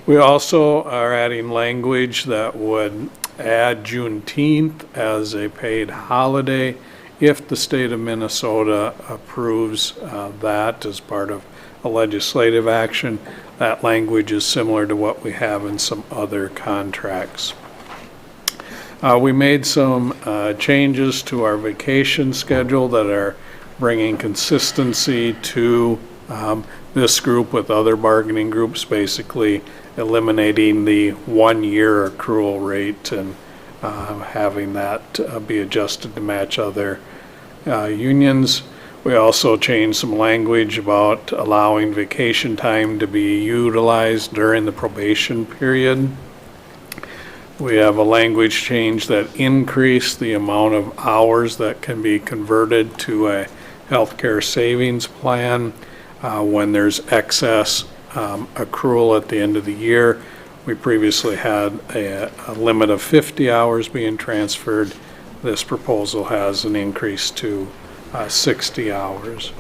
We also are adding language that would add Juneteenth as a paid holiday if the state of Minnesota approves that as part of a legislative action. That language is similar to what we have in some other contracts. We made some changes to our vacation schedule that are bringing consistency to this group with other bargaining groups, basically eliminating the 1-year accrual rate and having that be adjusted to match other unions. We also changed some language about allowing vacation time to be utilized during the probation period. We have a language change that increased the amount of hours that can be converted to a healthcare savings plan when there's excess accrual at the end of the year. We previously had a limit of 50 hours being transferred. This proposal has an increase to 60 hours.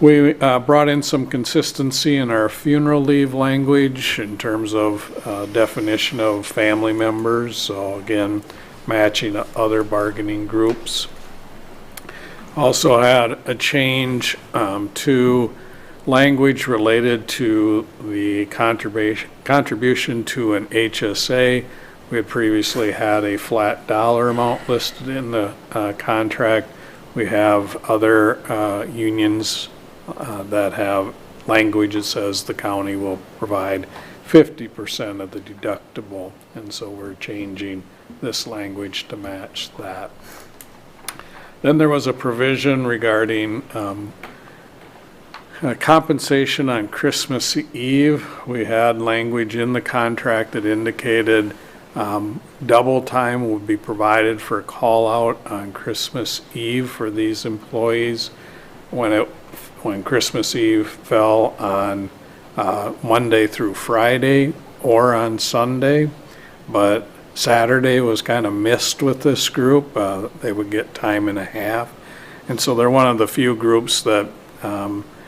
We brought in some consistency in our funeral leave language in terms of definition of family members. So again, matching other bargaining groups. Also had a change to language related to the contribution to an HSA. We had previously had a flat dollar amount listed in the contract. We have other unions that have language that says the county will provide 50% of the deductible, and so we're changing this language to match that. Then there was a provision regarding compensation on Christmas Eve. We had language in the contract that indicated double time would be provided for a call out on Christmas Eve for these employees when Christmas Eve fell on Monday through Friday or on Sunday, but Saturday was kind of missed with this group. They would get time and a half, and so they're one of the few groups that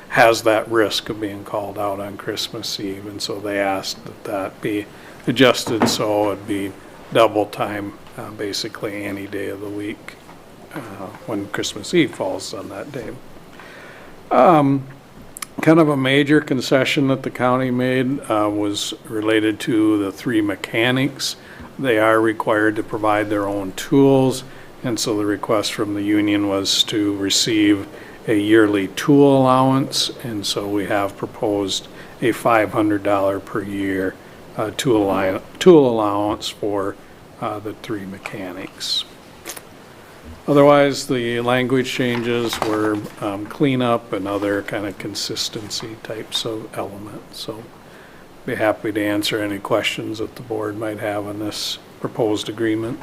has that risk of being called out on Christmas Eve, and so they asked that that be adjusted so it'd be double time basically any day of the week when Christmas Eve falls on that day. Kind of a major concession that the county made was related to the 3 mechanics. They are required to provide their own tools, and so the request from the union was to receive a yearly tool allowance, and so we have proposed a $500 per year tool allowance for the 3 mechanics. Otherwise, the language changes were cleanup and other kind of consistency types of elements. So be happy to answer any questions that the board might have on this proposed agreement.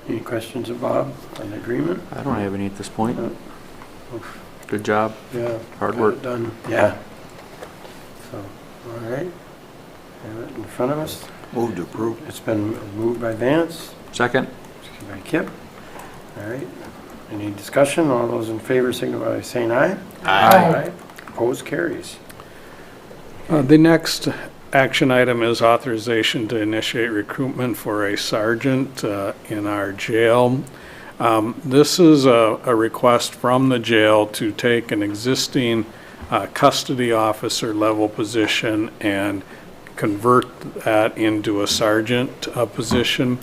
Any questions of Bob on the agreement? I don't have any at this point. Good job. Yeah. Hard got work. it done. Yeah. So, all right. Have it in front of us. Move to approve. It's been moved by Vance, Second? seconded by Kip. All right. Any discussion? All those in favor signify by saying aye. Aye. Opposed, carries. The next action item is authorization to initiate recruitment for a sergeant in our jail. This is a request from the jail to take an existing custody officer level position and convert that into a sergeant position.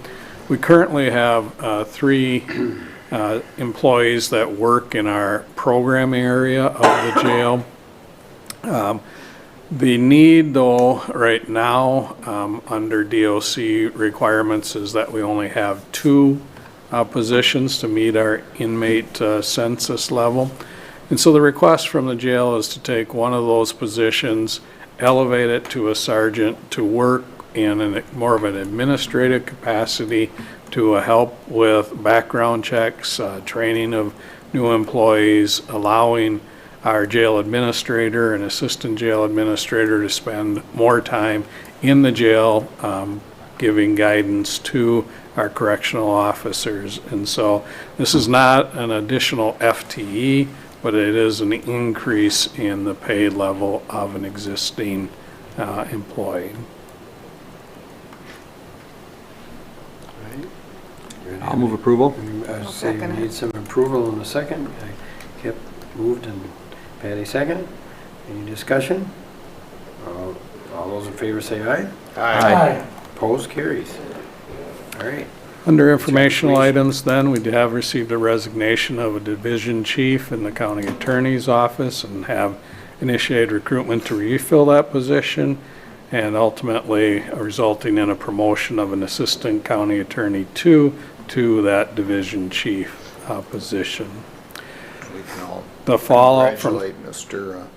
We currently have 3 employees that work in our program area of the jail. The need, though, right now, under DOC requirements is that we only have 2 positions to meet our inmate census level. And so the request from the jail is to take one of those positions, elevate it to a sergeant to work in more of an administrative capacity to help with background checks, training of new employees, allowing our jail administrator and assistant jail administrator to spend more time in the jail, giving guidance to our correctional officers. And so this is not an additional FTE, but it is an increase in the pay level of an existing employee. I'll move approval. I say we need some approval in a second. Kip moved and Patty second. Any discussion? All those in favor say aye. Aye. Opposed, carries. All right. Under informational items, then, we have received a resignation of a division chief in the county attorney's office and have initiated recruitment to refill that position, and ultimately resulting in a promotion of an assistant county attorney to that division chief position. We can all The fallout from congratulate Mr.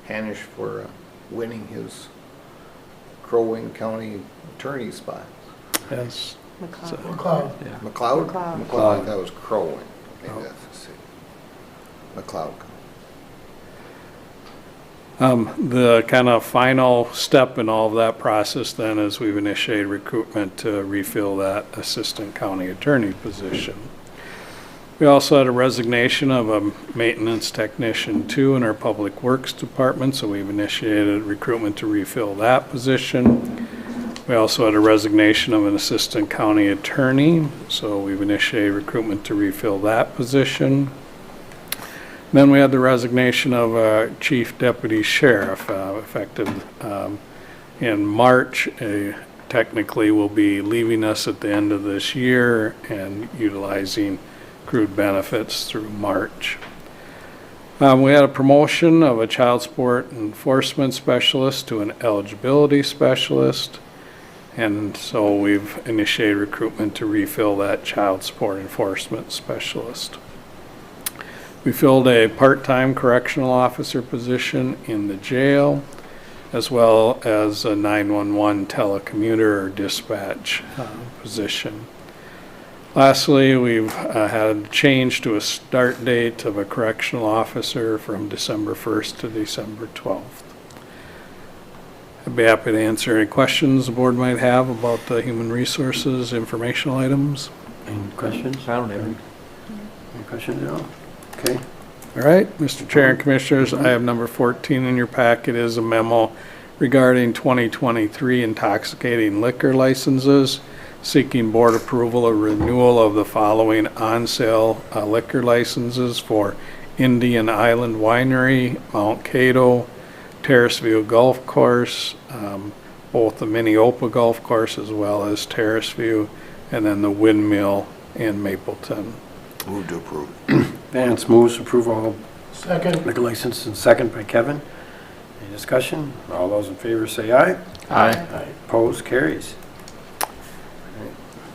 Hanish for winning his Crow Wing County attorney spot. yes. McLeod. Yeah. McLeod? McLeod. McLeod, that was Crow Wing. Maybe that's the city. McLeod. The kind of final step in all of that process then is we've initiated recruitment to refill that assistant county attorney position. We also had a resignation of a maintenance technician 2 in our public works department, so we've initiated recruitment to refill that position. We also had a resignation of an assistant county attorney, so we've initiated recruitment to refill that position. Then we had the resignation of a chief deputy sheriff, effective in March. Technically will be leaving us at the end of this year and utilizing accrued benefits through March. We had a promotion of a child support enforcement specialist to an eligibility specialist. And so we've initiated recruitment to refill that child support enforcement specialist. We filled a part-time correctional officer position in the jail, as well as a 911 telecommuter or dispatch position. Lastly, we've had a change to a start date of a correctional officer from December 1st to December 12th. I'd be happy to answer any questions the board might have about the human resources informational items. Any questions? I don't have any. Any questions at all? Okay. All right, Mr. Chair and Commissioners, I have number 14 in your packet is a memo regarding 2023 intoxicating liquor licenses, seeking board approval of renewal of the following on-sale liquor licenses for Indian Island Winery, Mount Cato, Terrace View Golf Course, both the Minneopa Golf Course as well as Terrace View, and then the Windmill in Mapleton. Move to approve. Vance moves to approve all Second. liquor licenses, and second by Kevin. Any discussion? All those in favor say aye. Aye. Opposed, carries.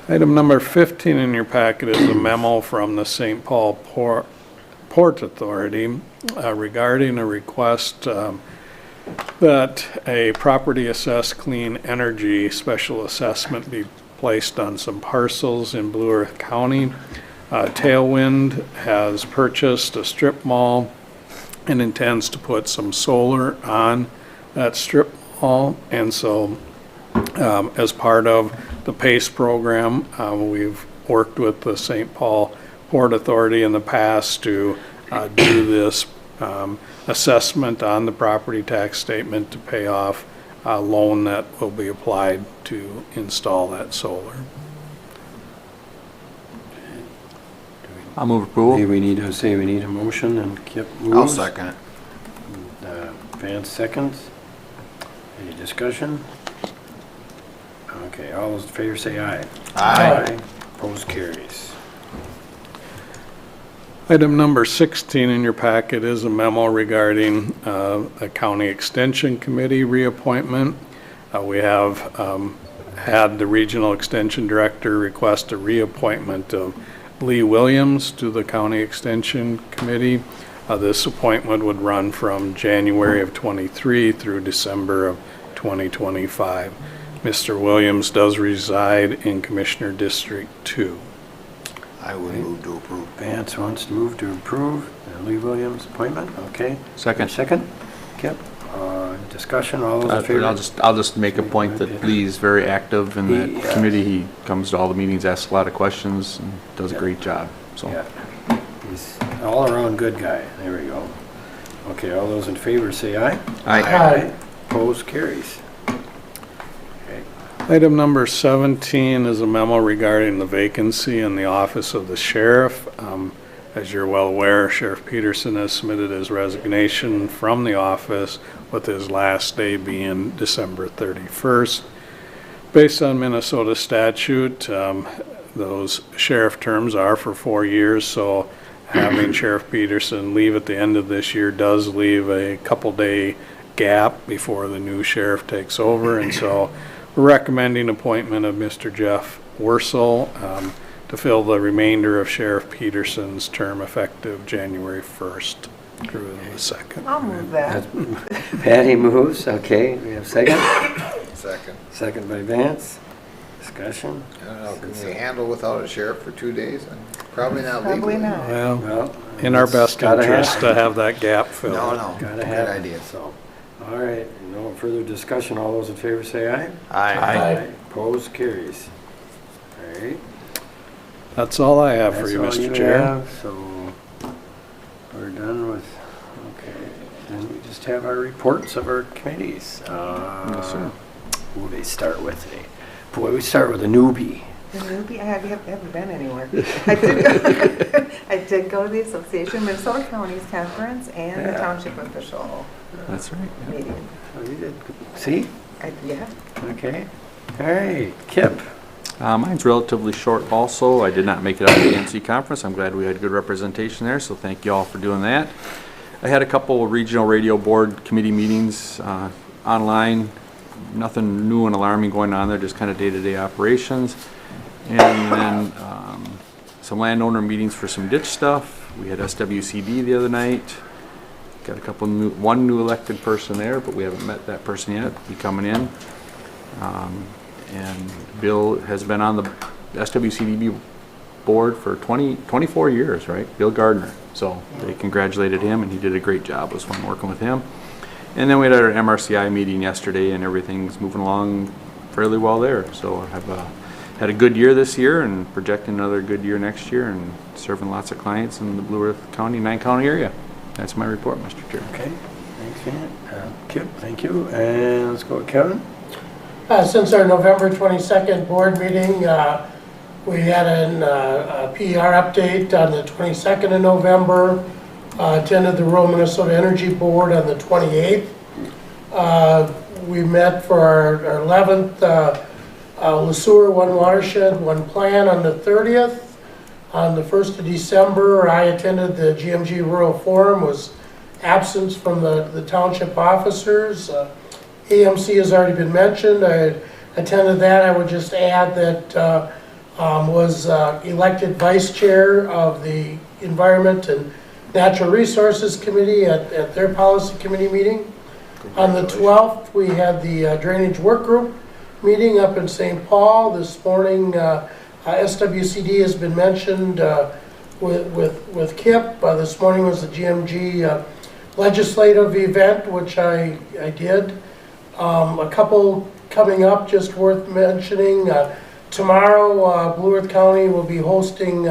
Item number 15 in your packet is a memo from the St. Paul Port Authority regarding a request that a property assessed clean energy special assessment be placed on some parcels in Blue Earth County. Tailwind has purchased a strip mall and intends to put some solar on that strip mall. And so as part of the PACE program, we've worked with the St. Paul Port Authority in the past to do this assessment on the property tax statement to pay off a loan that will be applied to install that solar. I'll move approval. Okay, we need a motion, and Kip moves. I'll second it. Vance seconds. Any discussion? Okay, all those in favor say aye. Aye. Opposed, carries. Item number 16 in your packet is a memo regarding a county extension committee reappointment. We have had the regional extension director request a reappointment of Lee Williams to the county extension committee. This appointment would run from January of 23 through December of 2025. Mr. Williams does reside in Commissioner District 2. I would move to approve. Vance wants to move to approve the Lee Williams appointment, okay? Second. Second, Kip, discussion, all those in favor? I'll just make a point that Lee's very active in that committee. He comes to all the meetings, asks a lot of questions, and does a great job, so. Yeah, he's an all-around good guy, there we go. Okay, all those in favor say aye. Aye. Opposed, carries. Okay. Item number 17 is a memo regarding the vacancy in the office of the sheriff. As you're well aware, Sheriff Peterson has submitted his resignation from the office, with his last day being December 31st. Based on Minnesota statute, those sheriff terms are for 4 years, so having Sheriff Peterson leave at the end of this year does leave a couple-day gap before the new sheriff takes over, and so we're recommending appointment of Mr. Jeff Wursel to fill the remainder of Sheriff Peterson's term effective January 1st through the 2nd. I'll move that. Patty moves, okay, we have second? Second. Second by Vance. Discussion? I don't know, can we handle without a sheriff for 2 days? Probably not Probably legally. not. Well, in our best Gotta interest have- to have that gap filled. No, Gotta good have it, idea. so. All right, no further discussion, all those in favor say aye. Aye. Opposed, carries. All right. That's all I have for That's you, all Mr. Chair. have, so we're done with, okay. Then we just have our reports of our committees. Yes, sir. Who do they start with today? Boy, we start with a newbie. The newbie, I haven't been anywhere. I did go to the Association of Minnesota Counties Conference and the Yeah. Township Official That's right. meeting. Oh, you did, see? Yeah. Okay. All right, Kip. Mine's relatively short also. I did not make it out to the NC conference. I'm glad we had good representation there, so thank you all for doing that. I had a couple of regional radio board committee meetings online. Nothing new and alarming going on there, just kind of day-to-day operations. And then some landowner meetings for some ditch stuff. We had SWCD the other night. Got one new elected person there, but we haven't met that person yet. Be coming in. And Bill has been on the SWCDB board for 24 years, right? Bill Gardner. So they congratulated him, and he did a great job. It was fun working with him. And then we had our MRCI meeting yesterday, and everything's moving along fairly well there. So I have had a good year this year, and projecting another good year next year, and serving lots of clients in the Blue Earth County, 9-county area. That's my report, Mr. Chair. Okay, thanks, Van. Kip, thank you. And let's go with Kevin. Since our November 22nd board meeting, we had a PR update on the 22nd of November, attended the Rural Minnesota Energy Board on the 28th. We met for our 11th Le Sueur One Watershed, One Plan on the 30th. On the 1st of December, I attended the GMG Rural Forum, was absent from the township officers. AMC has already been mentioned. I attended that. I would just add that was elected vice chair of the Environment and Natural Resources Committee at their policy committee meeting. On the 12th, we had the drainage work group meeting up in St. Paul. This morning, SWCD has been mentioned with Kip. This morning was the GMG legislative event, which I did. A couple coming up just worth mentioning. Tomorrow, Blue Earth County will be hosting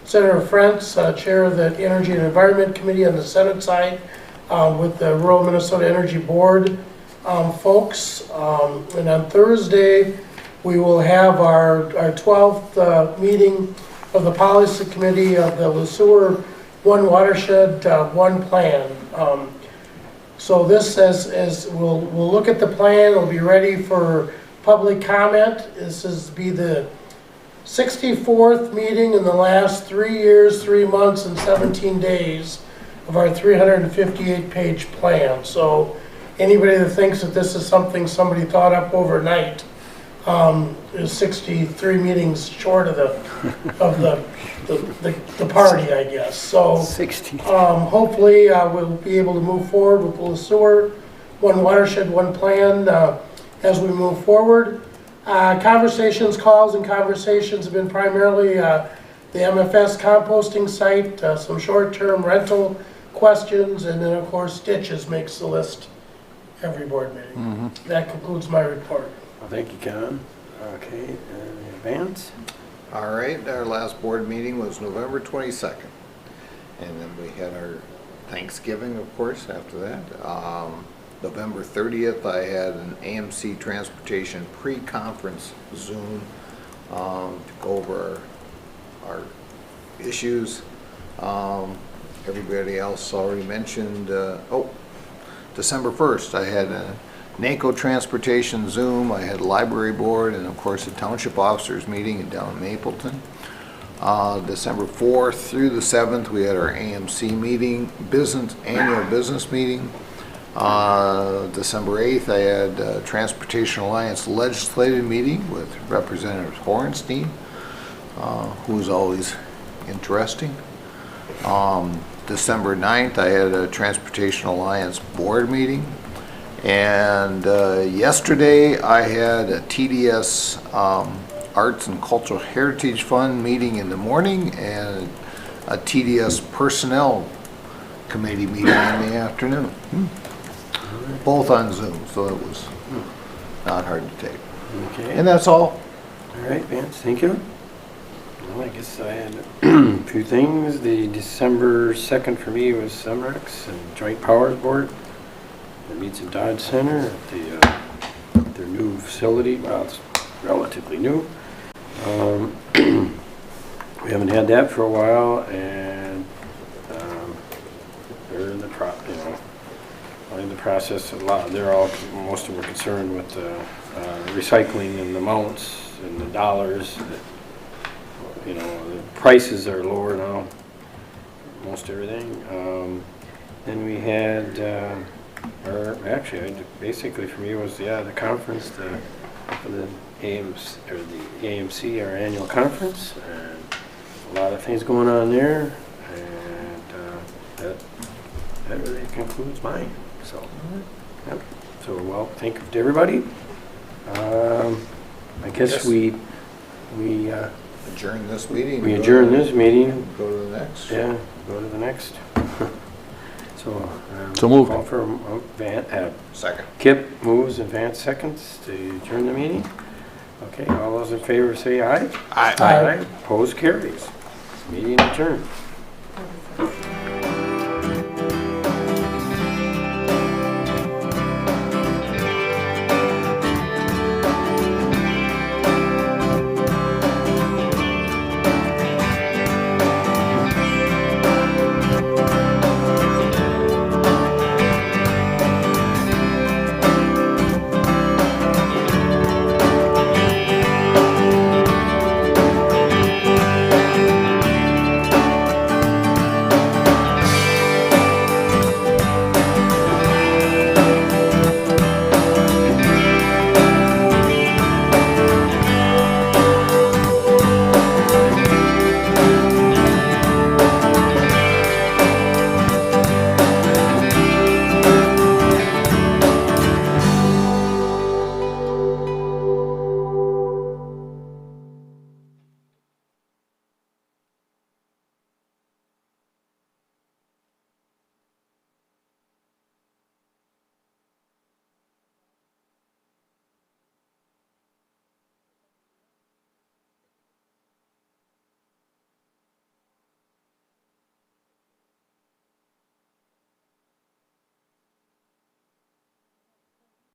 Senator Frentz, chair of the Energy and Environment Committee on the Senate side, with the Rural Minnesota Energy Board folks. And on Thursday, we will have our 12th meeting of the policy committee of the LeSueur One Watershed, One Plan. So this as we'll look at the plan, it'll be ready for public comment. This is be the 64th meeting in the last 3 years, 3 months, and 17 days of our 358-page plan. So anybody that thinks that this is something somebody thought up overnight is 63 meetings short of the party, I guess. So 60. hopefully we'll be able to move forward with the LeSueur One Watershed, One Plan as we move forward. Calls and conversations have been primarily the MFS composting site, some short-term rental questions, and then of course ditches makes the list every board meeting. That concludes my report. Well, thank you, Ken. Okay, Vance? All right, our last board meeting was November 22nd. And then we had our Thanksgiving, of course, after that. November 30th, I had an AMC Transportation pre-conference Zoom to go over our issues. Everybody else already mentioned, December 1st, I had a NACO Transportation Zoom, I had Library Board, and of course a Township Officers meeting down in Mapleton. December 4th through the 7th, we had our AMC meeting, annual business meeting. December 8th, I had Transportation Alliance legislative meeting with Representative Horenstein, who is always interesting. December 9th, I had a Transportation Alliance board meeting. And yesterday, I had a TDS Arts and Cultural Heritage Fund meeting in the morning and a TDS Personnel Committee meeting in the afternoon. Both on Zoom, so it was not hard to take. Okay. And that's all. All right, Vance, thank you. Well, I guess I had a few things. The December 2nd for me was SEMREX and Joint Powers Board. It meets at Dodge Center at their new facility. Well, it's relatively new. We haven't had that for a while, and they're in the process. Most of them are concerned with recycling and the amounts and the dollars. The prices are lower now, most everything. Then we had. Basically for me was the conference, the AMC, our annual conference, and a lot of things going on there, and that really concludes mine. So, yep. So well, thank you to everybody. I guess we adjourn this meeting. We adjourn this meeting. Go to the next. Yeah, go to the next. So moved. Call for Second. Kip moves and Vance seconds to adjourn the meeting. Okay, all those in favor say aye. Aye. Aye. Opposed, carries. Meeting adjourned.